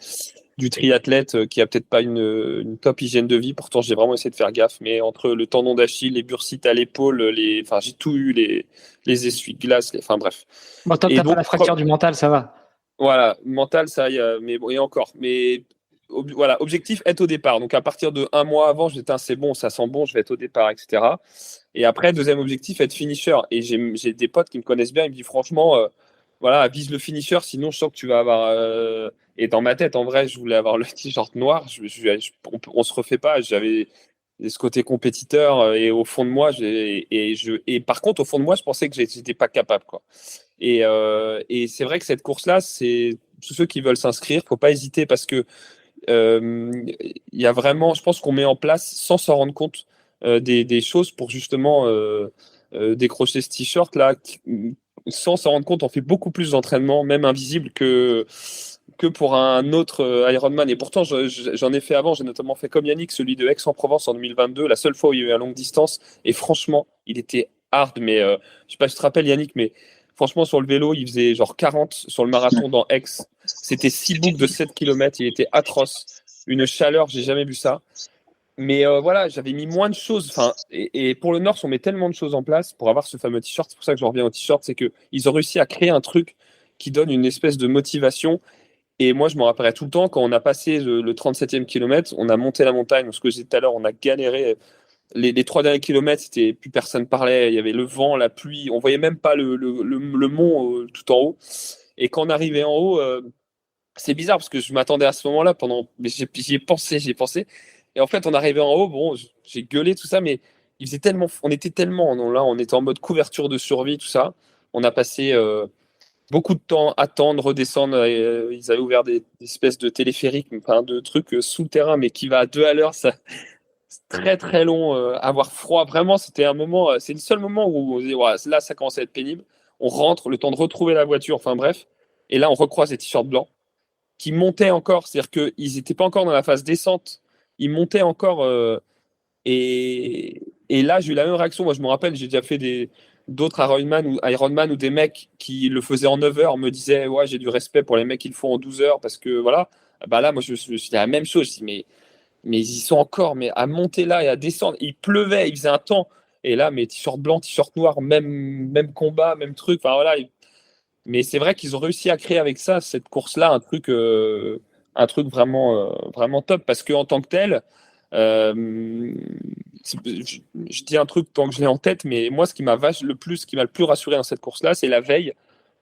S5: triathlète qui a peut-être pas une top hygiène de vie. Pourtant, j'ai vraiment essayé de faire gaffe, mais entre le tendon d'Achille, les bursites à l'épaule, enfin j'ai tout eu, les essuie-glaces, enfin bref.
S2: Bon, tant que
S5: Et
S2: t'as pas
S5: donc,
S2: la fracture du mental, ça va.
S5: voilà, mental, ça, mais bon, et encore. Mais voilà, objectif, être au départ. Donc à partir de un mois avant, je dis, c'est bon, ça sent bon, je vais être au départ, etc. Et après, deuxième objectif, être finisher. Et j'ai des potes qui me connaissent bien, ils me disent franchement, voilà, vise le finisher, sinon je sens que tu vas avoir. Et dans ma tête, en vrai, je voulais avoir le t-shirt noir. On se refait pas. J'avais ce côté compétiteur et au fond de moi, et par contre, au fond de moi, je pensais que j'étais pas capable, quoi. Et c'est vrai que cette course-là, c'est tous ceux qui veulent s'inscrire, faut pas hésiter parce que il y a vraiment, je pense qu'on met en place sans s'en rendre compte des choses pour justement décrocher ce t-shirt là. Sans s'en rendre compte, on fait beaucoup plus d'entraînement, même invisible, que pour un autre Ironman. Et pourtant, j'en ai fait avant. J'ai notamment fait comme Yannick, celui de Aix-en-Provence en 2022, la seule fois où il y a eu à longue distance. Et franchement, il était hard. Mais je sais pas si tu te rappelles, Yannick, mais franchement, sur le vélo, il faisait genre 40 sur le marathon dans Aix. C'était 6 boucles de 7 km. Il était atroce. Une chaleur, j'ai jamais vu ça. Mais voilà, j'avais mis moins de choses. Enfin, et pour le Nord, on met tellement de choses en place pour avoir ce fameux t-shirt. C'est pour ça que je reviens au t-shirt. C'est qu'ils ont réussi à créer un truc qui donne une espèce de motivation. Et moi, je me rappellerai tout le temps, quand on a passé le 37e kilomètre, on a monté la montagne. Ce que j'ai dit tout à l'heure, on a galéré. Les 3 derniers kilomètres, c'était plus personne parlait. Il y avait le vent, la pluie. On voyait même pas le mont tout en haut. Et quand on arrivait en haut, c'est bizarre parce que je m'attendais à ce moment-là mais j'y ai pensé, j'y ai pensé. Et en fait, on arrivait en haut, bon, j'ai gueulé tout ça, mais on était tellement, non, là, on était en mode couverture de survie, tout ça. On a passé beaucoup de temps à attendre, redescendre. Ils avaient ouvert des espèces de téléphériques, enfin, de trucs souterrains, mais qui va à 2 à l'heure. Ça, c'est très très long. Avoir froid, vraiment, c'était un moment. C'est le seul moment où on se dit, ouais, là, ça commence à être pénible. On rentre, le temps de retrouver la voiture. Enfin bref. Et là, on recroise les t-shirts blancs qui montaient encore. C'est-à-dire qu'ils n'étaient pas encore dans la phase descente. Ils montaient encore. Et là, j'ai eu la même réaction. Moi, je me rappelle, j'ai déjà fait d'autres Ironman ou des mecs qui le faisaient en 9 heures me disaient, ouais, j'ai du respect pour les mecs qui le font en 12 heures parce que voilà. Bah là, moi, je me suis dit la même chose. Je dis, mais ils y sont encore, mais à monter là et à descendre. Il pleuvait, il faisait un temps. Et là, mais t-shirt blanc, t-shirt noir, même combat, même truc. Enfin voilà. Mais c'est vrai qu'ils ont réussi à créer avec ça, cette course-là, un truc vraiment, vraiment top. Parce qu'en tant que tel, je dis un truc tant que je l'ai en tête, mais moi, ce qui m'a le plus rassuré dans cette course-là, c'est la veille.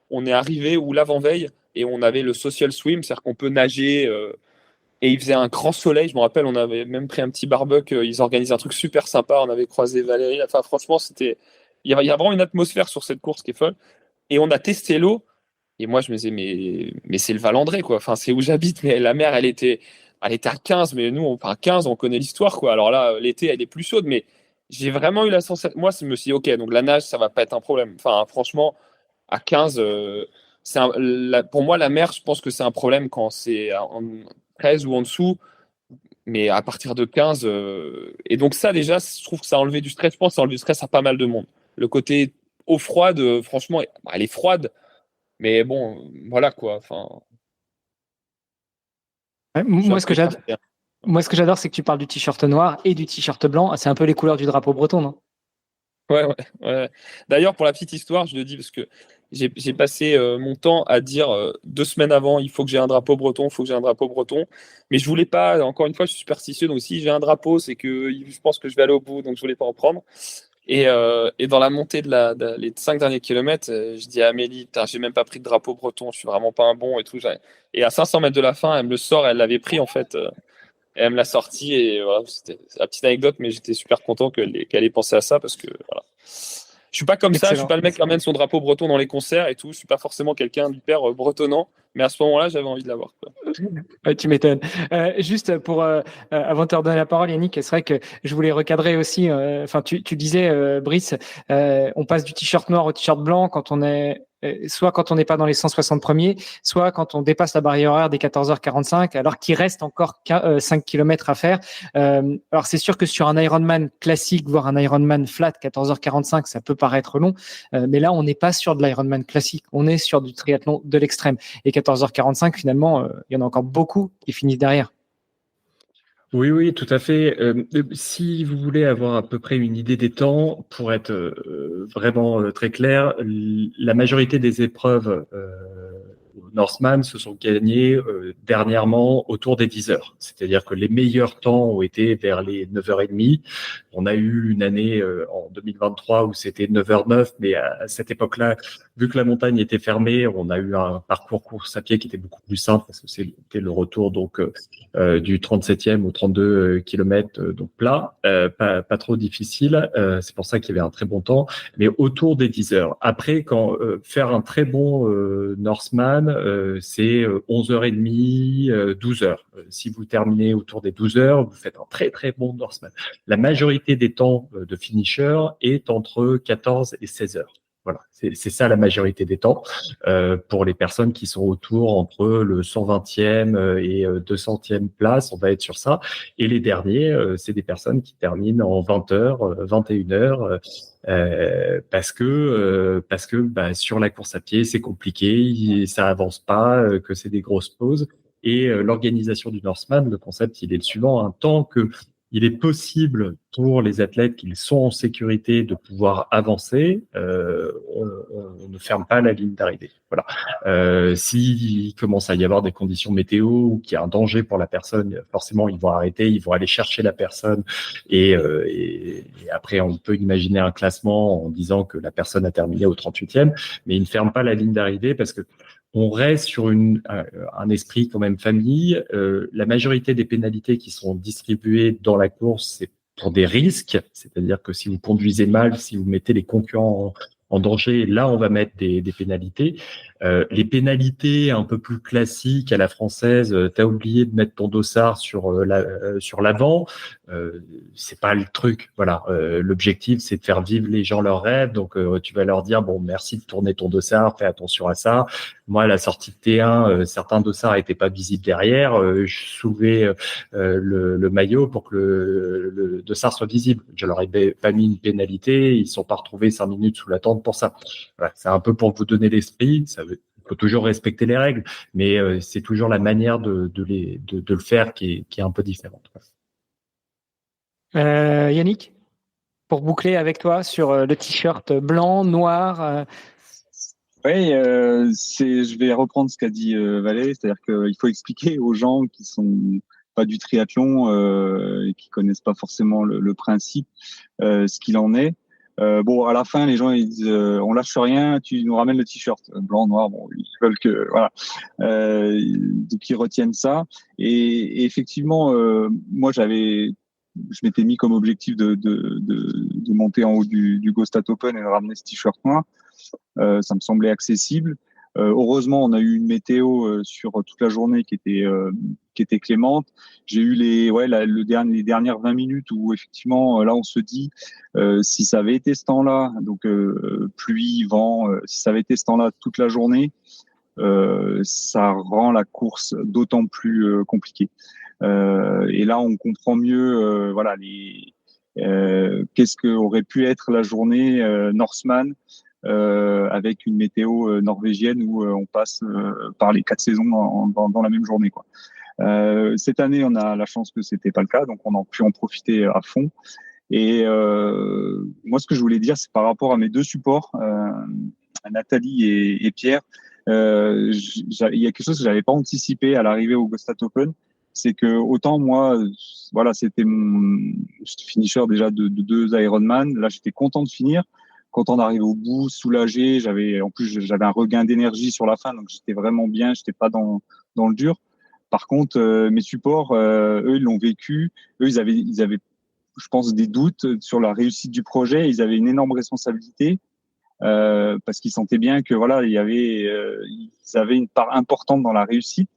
S5: On est arrivé, ou l'avant-veille, et on avait le social swim, c'est-à-dire qu'on peut nager. Et il faisait un grand soleil, je me rappelle, on avait même pris un petit barbecue, ils organisent un truc super sympa, on avait croisé Valérie, enfin franchement, il y a vraiment une atmosphère sur cette course qui est folle. Et on a testé l'eau, et moi je me disais, mais c'est le Val-André, quoi, enfin c'est où j'habite, mais la mer, elle était à 15, mais nous, enfin 15, on connaît l'histoire, quoi. Alors là, l'été, elle est plus chaude, mais j'ai vraiment eu la sensation, moi je me suis dit, ok, donc la nage, ça va pas être un problème. Enfin franchement, à 15, pour moi, la mer, je pense que c'est un problème quand c'est en 13 ou en dessous, mais à partir de 15. Et donc, ça, déjà, je trouve que ça a enlevé du stress. Je pense que ça a enlevé du stress à pas mal de monde. Le côté eau froide, franchement, elle est froide, mais bon, voilà quoi. Enfin,
S2: Ouais,
S5: je suis un
S2: moi, ce que
S5: peu
S2: j'adore,
S5: écarté.
S2: moi, ce que j'adore, c'est que tu parles du t-shirt noir et du t-shirt blanc. C'est un peu les couleurs du drapeau breton, non?
S5: Ouais, ouais, ouais. D'ailleurs, pour la petite histoire, je le dis parce que j'ai passé mon temps à dire 2 semaines avant, il faut que j'ai un drapeau breton, il faut que j'ai un drapeau breton. Mais je voulais pas, encore une fois, je suis superstitieux, donc si j'ai un drapeau, c'est que je pense que je vais aller au bout, donc je voulais pas en prendre. Et dans la montée les 5 derniers kilomètres, je dis à Amélie, putain, j'ai même pas pris de drapeau breton, je suis vraiment pas un bon et tout. Et à 500 mètres de la fin, elle me le sort, elle l'avait pris en fait, et elle me l'a sorti. Et voilà, c'était la petite anecdote, mais j'étais super content qu'elle ait pensé à ça parce que voilà. Je suis pas comme ça, je suis
S2: Excellent.
S5: pas le mec qui ramène son drapeau breton dans les concerts et tout. Je suis pas forcément quelqu'un d'hyper bretonnant, mais à ce moment-là, j'avais envie de l'avoir, quoi.
S2: Ouais, tu m'étonnes. Juste avant de te redonner la parole, Yannick, c'est vrai que je voulais recadrer aussi. Enfin, tu disais, Brice, on passe du t-shirt noir au t-shirt blanc quand on est soit quand on n'est pas dans les 160 premiers, soit quand on dépasse la barrière horaire des 14h45, alors qu'il reste encore 5 km à faire. Alors c'est sûr que sur un Ironman classique, voire un Ironman flat, 14h45, ça peut paraître long, mais là on n'est pas sur de l'Ironman classique, on est sur du triathlon de l'extrême. Et 14h45, finalement, il y en a encore beaucoup qui finissent derrière.
S3: Oui, oui, tout à fait. Si vous voulez avoir à peu près une idée des temps, pour être vraiment très clair, la majorité des épreuves au Norseman se sont gagnées dernièrement autour des 10 heures. C'est-à-dire que les meilleurs temps ont été vers les 9h30. On a eu une année en 2023 où c'était 9h09, mais à cette époque-là, vu que la montagne était fermée, on a eu un parcours course à pied qui était beaucoup plus simple parce que c'était le retour donc du 37e au 32 km donc plat, pas trop difficile. C'est pour ça qu'il y avait un très bon temps, mais autour des 10 heures. Après, quand faire un très bon Norseman, c'est 11h30, 12 heures. Si vous terminez autour des 12 heures, vous faites un très très bon Norseman. La majorité des temps de finisher est entre 14 et 16 heures. Voilà, c'est ça la majorité des temps pour les personnes qui sont autour entre le 120e et 200e place, on va être sur ça. Et les derniers, c'est des personnes qui terminent en 20 heures, 21 heures, parce que bah, sur la course à pied, c'est compliqué, ça avance pas, que c'est des grosses pauses. Et l'organisation du Norseman, le concept, il est le suivant, hein, tant que il est possible pour les athlètes qui sont en sécurité de pouvoir avancer. On ne ferme pas la ligne d'arrivée. Voilà. S'il commence à y avoir des conditions météo ou qu'il y a un danger pour la personne, forcément, ils vont arrêter, ils vont aller chercher la personne. Et après, on peut imaginer un classement en disant que la personne a terminé au 38e, mais ils ne ferment pas la ligne d'arrivée parce que on reste sur un esprit quand même famille. La majorité des pénalités qui sont distribuées dans la course, c'est pour des risques, c'est-à-dire que si vous conduisez mal, si vous mettez les concurrents en danger, là on va mettre des pénalités. Les pénalités un peu plus classiques à la française, t'as oublié de mettre ton dossard sur l'avant, c'est pas le truc. Voilà, l'objectif c'est de faire vivre les gens leurs rêves. Donc tu vas leur dire bon merci de tourner ton dossard, fais attention à ça. Moi à la sortie de T1, certains dossards étaient pas visibles derrière. Je soulevais le maillot pour que le dossard soit visible. Je leur ai pas mis une pénalité, ils sont pas retrouvés 5 minutes sous la tente pour ça. Voilà, c'est un peu pour vous donner l'esprit. Il faut toujours respecter les règles, mais c'est toujours la manière de le faire qui est un peu différente.
S2: Yannick, pour boucler avec toi sur le t-shirt blanc, noir.
S6: Oui, je vais reprendre ce qu'a dit Valé, c'est-à-dire qu'il faut expliquer aux gens qui sont pas du triathlon et qui connaissent pas forcément le principe ce qu'il en est. Bon, à la fin, les gens ils disent on lâche rien, tu nous ramènes le t-shirt blanc, noir. Bon, ils veulent que voilà, donc ils retiennent ça. Et effectivement, moi je m'étais mis comme objectif de monter en haut du Gostat Open et de ramener ce t-shirt noir. Ça me semblait accessible. Heureusement, on a eu une météo sur toute la journée qui était clémente. J'ai eu les dernières 20 minutes où effectivement là on se dit si ça avait été ce temps-là, donc pluie, vent, si ça avait été ce temps-là toute la journée, ça rend la course d'autant plus compliquée. Et là on comprend mieux voilà qu'est-ce que aurait pu être la journée Norseman. Avec une météo norvégienne où on passe par les 4 saisons dans la même journée, quoi. Cette année, on a la chance que c'était pas le cas, donc on a pu en profiter à fond. Et moi, ce que je voulais dire, c'est par rapport à mes deux supports, Nathalie et Pierre. Il y a quelque chose que j'avais pas anticipé à l'arrivée au Gostat Open, c'est que autant moi, voilà, c'était mon finisher déjà de 2 Ironman. Là, j'étais content de finir. Content d'arriver au bout, soulagé. J'avais un regain d'énergie sur la fin, donc j'étais vraiment bien. J'étais pas dans le dur. Par contre, mes supports, eux, ils l'ont vécu. Eux, ils avaient je pense, des doutes sur la réussite du projet. Ils avaient une énorme responsabilité parce qu'ils sentaient bien que voilà, ils avaient une part importante dans la réussite.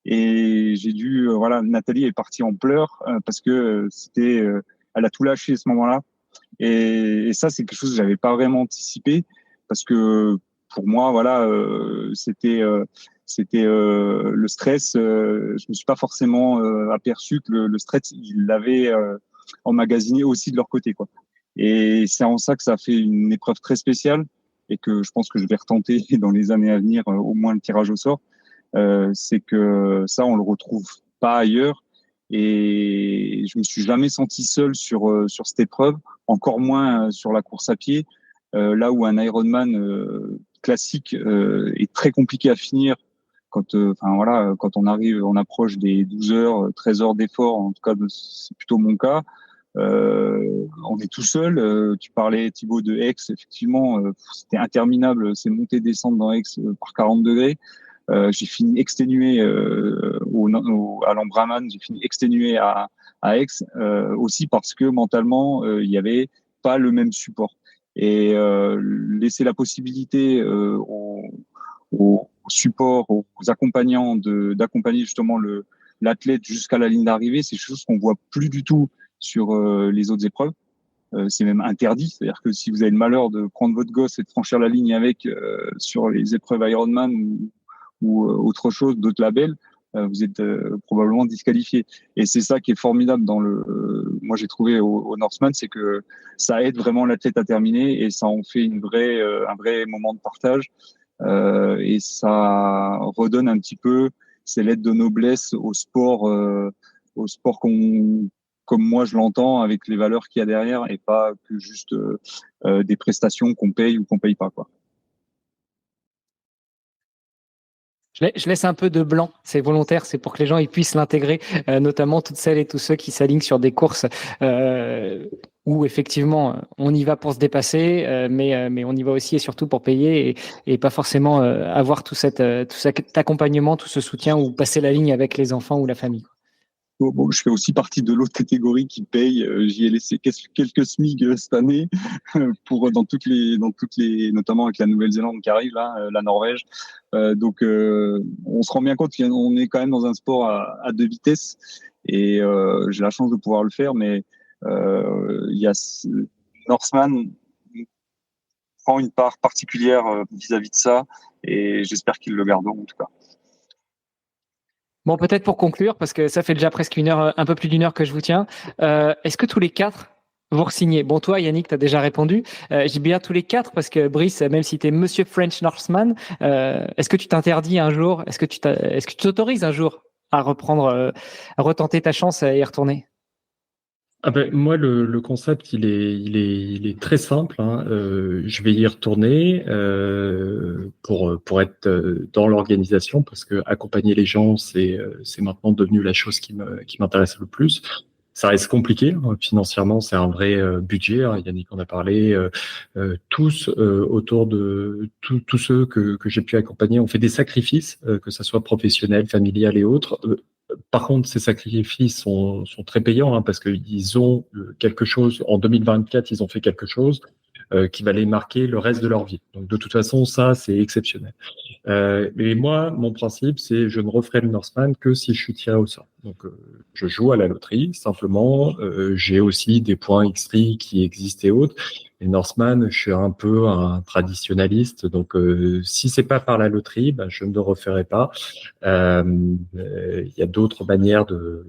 S6: Et j'ai dû, voilà, Nathalie est partie en pleurs parce que elle a tout lâché à ce moment-là. Et ça, c'est quelque chose que j'avais pas vraiment anticipé parce que pour moi, voilà, c'était le stress. Je me suis pas forcément aperçu que le stress, ils l'avaient emmagasiné aussi de leur côté, quoi. Et c'est en ça que ça fait une épreuve très spéciale et que je pense que je vais retenter dans les années à venir, au moins le tirage au sort. C'est que ça, on le retrouve pas ailleurs. Et je me suis jamais senti seul sur cette épreuve, encore moins sur la course à pied, là où un Ironman classique est très compliqué à finir quand, enfin voilà, quand on approche des 12 heures, 13 heures d'effort. En tout cas, c'est plutôt mon cas. On est tout seul. Tu parlais, Thibaut, de Aix. Effectivement, c'était interminable ces montées descentes dans Aix par 40 degrés. J'ai fini exténué à l'Ambraman, j'ai fini exténué à Aix aussi parce que mentalement il y avait pas le même support et laisser la possibilité au support, aux accompagnants d'accompagner justement l'athlète jusqu'à la ligne d'arrivée, c'est quelque chose qu'on voit plus du tout sur les autres épreuves. C'est même interdit, c'est-à-dire que si vous avez le malheur de prendre votre gosse et de franchir la ligne avec sur les épreuves Ironman ou autre chose, d'autres labels, vous êtes probablement disqualifié. Et c'est ça qui est formidable moi j'ai trouvé au Norseman, c'est que ça aide vraiment l'athlète à terminer et ça en fait un vrai moment de partage et ça redonne un petit peu ces lettres de noblesse au sport comme moi je l'entends, avec les valeurs qu'il y a derrière et pas que juste des prestations qu'on paye ou qu'on paye pas, quoi.
S2: Je laisse un peu de blanc, c'est volontaire, c'est pour que les gens ils puissent l'intégrer, notamment toutes celles et tous ceux qui s'alignent sur des courses où effectivement on y va pour se dépasser, mais on y va aussi et surtout pour payer et pas forcément avoir tout cet accompagnement, tout ce soutien ou passer la ligne avec les enfants ou la famille.
S6: Bon, je fais aussi partie de l'autre catégorie qui paye. J'y ai laissé quelques SMIC cette année pour dans toutes les, notamment avec la Nouvelle-Zélande qui arrive là, la Norvège. Donc, on se rend bien compte qu'on est quand même dans un sport à deux vitesses et j'ai la chance de pouvoir le faire, mais il y a Norseman prend une part particulière vis-à-vis de ça et j'espère qu'ils le garderont en tout cas.
S2: Bon, peut-être pour conclure, parce que ça fait déjà presque une heure, un peu plus d'une heure que je vous tiens. Est-ce que tous les quatre vous re-signez? Bon, toi, Yannick, tu as déjà répondu. Je dis bien tous les quatre, parce que Brice, même si tu es Monsieur French Norseman, est-ce que tu t'interdis un jour, est-ce que tu t'autorises un jour à reprendre, à retenter ta chance et y retourner?
S3: Ah ben, moi, le concept, il est très simple, hein. Je vais y retourner pour être dans l'organisation, parce que accompagner les gens, c'est maintenant devenu la chose qui m'intéresse le plus. Ça reste compliqué, hein. Financièrement, c'est un vrai budget, hein. Yannick en a parlé. Tous autour de tous ceux que j'ai pu accompagner ont fait des sacrifices, que ça soit professionnel, familial et autres. Par contre, ces sacrifices sont très payants, hein, parce qu'ils ont quelque chose. En 2024, ils ont fait quelque chose qui va les marquer le reste de leur vie. Donc, de toute façon, ça, c'est exceptionnel. Mais moi, mon principe, c'est je ne referai le Norseman que si je suis tiré au sort. Donc, je joue à la loterie, simplement. J'ai aussi des points X-Free qui existent et autres. Les Norseman, je suis un peu un traditionnaliste. Donc, si c'est pas par la loterie, ben, je ne le referai pas. Il y a d'autres manières de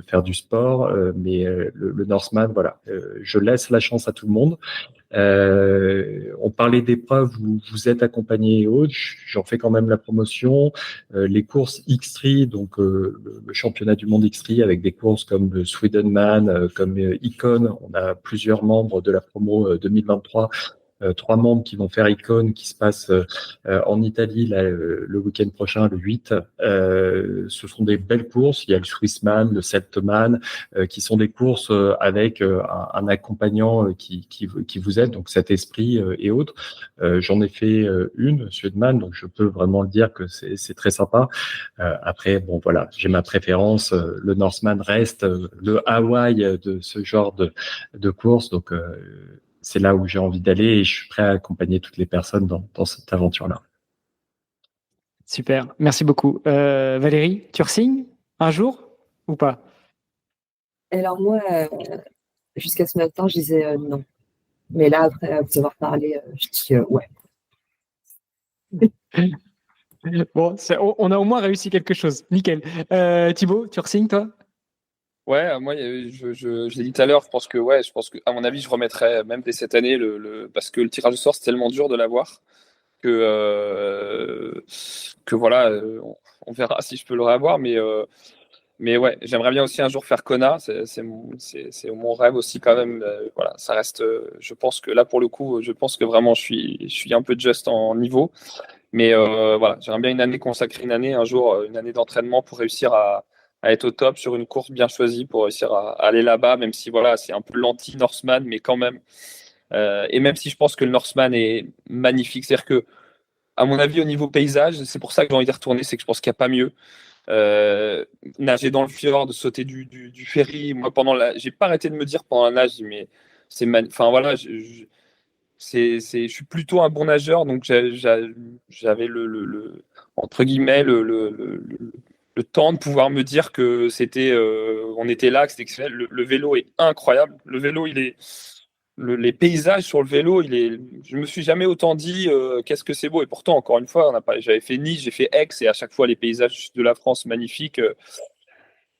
S3: faire du sport, mais le Norseman, voilà. Je laisse la chance à tout le monde. On parlait d'épreuves où vous êtes accompagné et autres. J'en fais quand même la promotion. Les courses X3, donc le championnat du monde X3 avec des courses comme le Swedenman, comme Icon. On a plusieurs membres de la promo 2023 3 membres qui vont faire Icône, qui se passe en Italie là, le week-end prochain, le 8. Ce sont des belles courses. Il y a le Swissman, le Celtman, qui sont des courses avec un accompagnant qui vous aide, donc cet esprit et autres. J'en ai fait une, Swissman, donc je peux vraiment le dire que c'est très sympa. Après, bon voilà, j'ai ma préférence. Le Norseman reste le Hawaï de ce genre de course, donc c'est là où j'ai envie d'aller et je suis prêt à accompagner toutes les personnes dans cette aventure-là.
S2: Super, merci beaucoup. Valérie, tu re-signes un jour ou pas?
S4: Alors moi, jusqu'à ce matin, je disais non. Mais là, après vous avoir parlé, je dis ouais.
S2: Bon, on a au moins réussi quelque chose. Nickel. Thibaut, tu re-signes, toi?
S5: Ouais, moi, je l'ai dit tout à l'heure, je pense que, à mon avis, je remettrai même dès cette année parce que le tirage au sort, c'est tellement dur de l'avoir que voilà, on verra si je peux le réavoir, mais ouais, j'aimerais bien aussi un jour faire Kona, c'est mon rêve aussi quand même, voilà, ça reste, je pense que là, pour le coup, je pense que vraiment, je suis un peu juste en niveau, mais voilà, j'aimerais bien une année consacrer une année, un jour, une année d'entraînement pour réussir à être au top sur une course bien choisie, pour réussir à aller là-bas, même si voilà, c'est un peu l'anti-Norseman, mais quand même. Et même si je pense que le Norseman est magnifique, c'est-à-dire que, à mon avis, au niveau paysage, c'est pour ça que j'ai envie d'y retourner, c'est que je pense qu'il n'y a pas mieux. Nager dans le fjord, sauter du ferry. Moi, j'ai pas arrêté de me dire pendant la nage, mais enfin voilà, je suis plutôt un bon nageur, donc j'avais entre guillemets le temps de pouvoir me dire que on était là, que c'était excellent. Le vélo est incroyable. Le vélo, les paysages sur le vélo, je me suis jamais autant dit qu'est-ce que c'est beau. Et pourtant, encore une fois, j'avais fait Nice, j'ai fait Aix, et à chaque fois les paysages de la France magnifiques.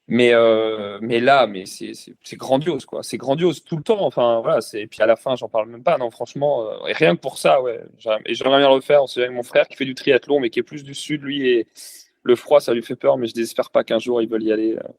S5: Mais là, c'est grandiose, quoi. C'est grandiose tout le temps. Enfin, voilà. Et puis à la fin, j'en parle même pas. Non, franchement, et rien que pour ça, ouais. Et j'aimerais bien le refaire. C'est avec mon frère qui fait du triathlon, mais qui est plus du sud, lui, et le froid, ça lui fait peur. Mais je n'espère pas qu'un jour ils veulent y aller. Voilà.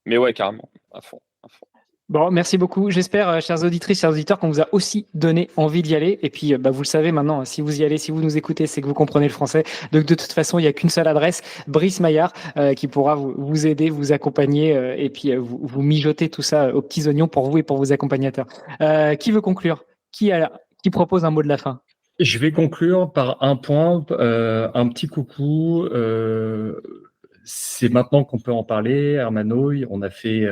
S5: Mais ouais, carrément, à fond, à fond.
S2: Bon, merci beaucoup. J'espère, chères auditrices, chers auditeurs, qu'on vous a aussi donné envie d'y aller. Et puis, vous le savez maintenant, si vous y allez, si vous nous écoutez, c'est que vous comprenez le français. Donc, de toute façon, il n'y a qu'une seule adresse, Brice Maillard, qui pourra vous aider, vous accompagner, et puis vous mijoter tout ça aux petits oignons pour vous et pour vos accompagnateurs. Qui veut conclure? Qui propose un mot de la fin?
S3: Je vais conclure par un point, un petit coucou. C'est maintenant qu'on peut en parler, Hermanouille. On a fait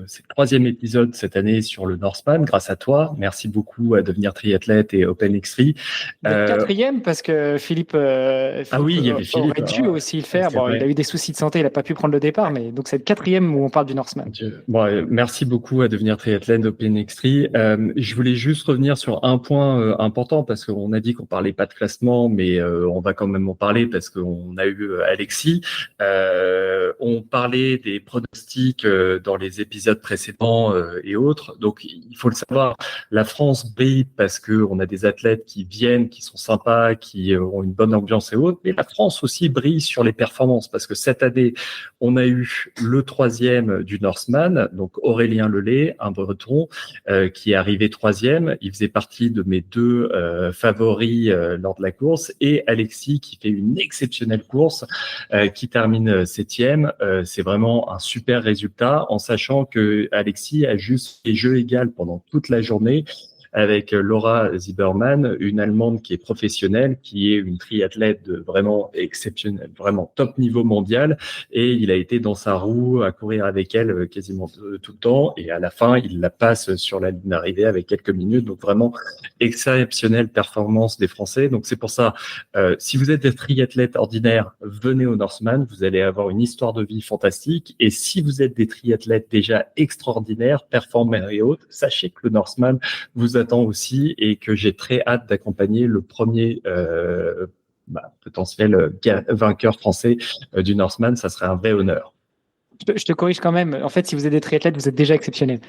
S3: c'est le 3e épisode cette année sur le Norseman, grâce à toi. Merci beaucoup à Devenir Triathlète et Open X3.
S2: Le 4e, parce que Philippe,
S3: oui, il y avait Philippe,
S2: aurait dû aussi le faire. Bon, il a eu des soucis de santé, il n'a pas pu prendre le départ, mais donc c'est le 4e où on parle du Norseman.
S3: Bon, merci beaucoup à Devenir Triathlète, Open X3. Je voulais juste revenir sur un point important, parce qu'on a dit qu'on parlait pas de classement, mais on va quand même en parler parce qu'on a eu Alexis. On parlait des pronostics dans les épisodes précédents et autres. Donc, il faut le savoir, la France brille parce qu'on a des athlètes qui viennent, qui sont sympas, qui ont une bonne ambiance et autres. Mais la France aussi brille sur les performances parce que cette année, on a eu le 3e du Norseman, donc Aurélien Lelay, un Breton, qui est arrivé 3e. Il faisait partie de mes 2 favoris lors de la course. Et Alexis, qui fait une exceptionnelle course, qui termine 7e. C'est vraiment un super résultat, en sachant que Alexis a juste fait jeu égal pendant toute la journée avec Laura Zieberman, une Allemande qui est professionnelle, qui est une triathlète vraiment exceptionnelle, vraiment top niveau mondial. Et il a été dans sa roue à courir avec elle quasiment tout le temps. Et à la fin, il la passe sur la ligne d'arrivée avec quelques minutes. Donc vraiment exceptionnelle performance des Français. Donc c'est pour ça, si vous êtes des triathlètes ordinaires, venez au Norseman. Vous allez avoir une histoire de vie fantastique. Et si vous êtes des triathlètes déjà extraordinaires, performants et autres, sachez que le Norseman vous attend aussi et que j'ai très hâte d'accompagner le premier potentiel vainqueur français du Norseman. Ça serait un vrai honneur.
S2: Je te corrige quand même. En fait, si vous êtes des triathlètes, vous êtes déjà exceptionnel.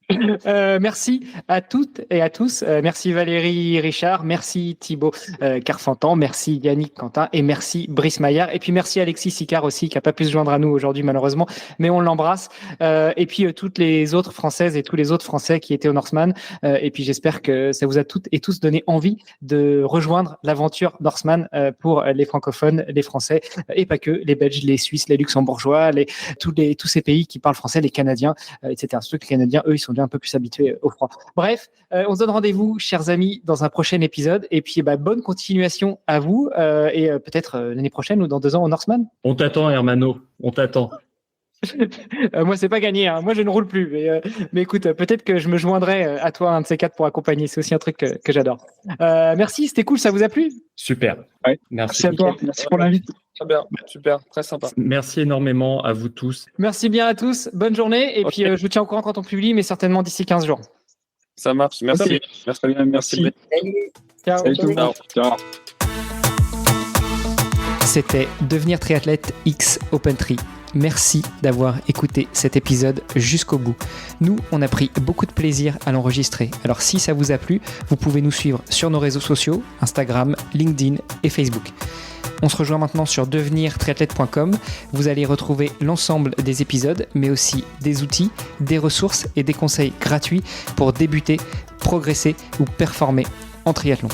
S2: Merci à toutes et à tous. Merci Valérie Richard, merci Thibaut Carfantan, merci Yannick Quentin et merci Brice Maillard. Et puis merci Alexis Sicard aussi qui n'a pas pu se joindre à nous aujourd'hui malheureusement, mais on l'embrasse. Et puis toutes les autres Françaises et tous les autres Français qui étaient au Norseman. Et puis j'espère que ça vous a toutes et tous donné envie de rejoindre l'aventure Norseman pour les francophones, les Français et pas que, les Belges, les Suisses, les Luxembourgeois, tous ces pays qui parlent français, les Canadiens, etc. Surtout que les Canadiens, eux, ils sont déjà un peu plus habitués au froid. Bref, on se donne rendez-vous, chers amis, dans un prochain épisode. Et puis, bonne continuation à vous et peut-être l'année prochaine ou dans 2 ans au Norseman.
S3: On t'attend, Hermano. On t'attend.
S2: Moi, c'est pas gagné. Hein. Moi, je ne roule plus. Mais écoute, peut-être que je me joindrai à toi, un de ces 4, pour accompagner. C'est aussi un truc que j'adore. Merci, c'était cool. Ça vous a plu?
S3: Super.
S6: Ouais.
S2: Merci à toi. Merci pour l'invite.
S5: Très bien, super, très sympa.
S3: Merci énormément à vous tous.
S2: Merci bien à tous. Bonne journée. Et puis, je vous tiens au courant quand on publie, mais certainement d'ici 15 jours.
S5: Ça marche, merci.
S6: Okay.
S5: Merci.
S6: Très bien, merci.
S4: Salut.
S2: Ciao.
S6: Salut tout le monde. Ciao.
S2: C'était Devenir triathlète X OpenTri. Merci d'avoir écouté cet épisode jusqu'au bout. Nous, on a pris beaucoup de plaisir à l'enregistrer. Alors si ça vous a plu, vous pouvez nous suivre sur nos réseaux sociaux, Instagram, LinkedIn et Facebook. On se rejoint maintenant sur devenirtriathlète.com. Vous allez retrouver l'ensemble des épisodes, mais aussi des outils, des ressources et des conseils gratuits pour débuter, progresser ou performer en triathlon.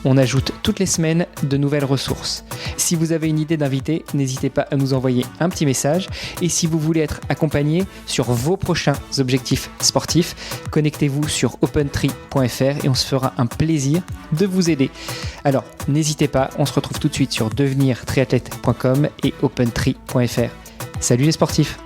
S2: On ajoute toutes les semaines de nouvelles ressources. Si vous avez une idée d'invité, n'hésitez pas à nous envoyer un petit message. Et si vous voulez être accompagné sur vos prochains objectifs sportifs, connectez-vous sur opentree.fr et on se fera un plaisir de vous aider. Alors, n'hésitez pas, on se retrouve tout de suite sur devenirtriathlète.com et opentree.fr. Salut les sportifs!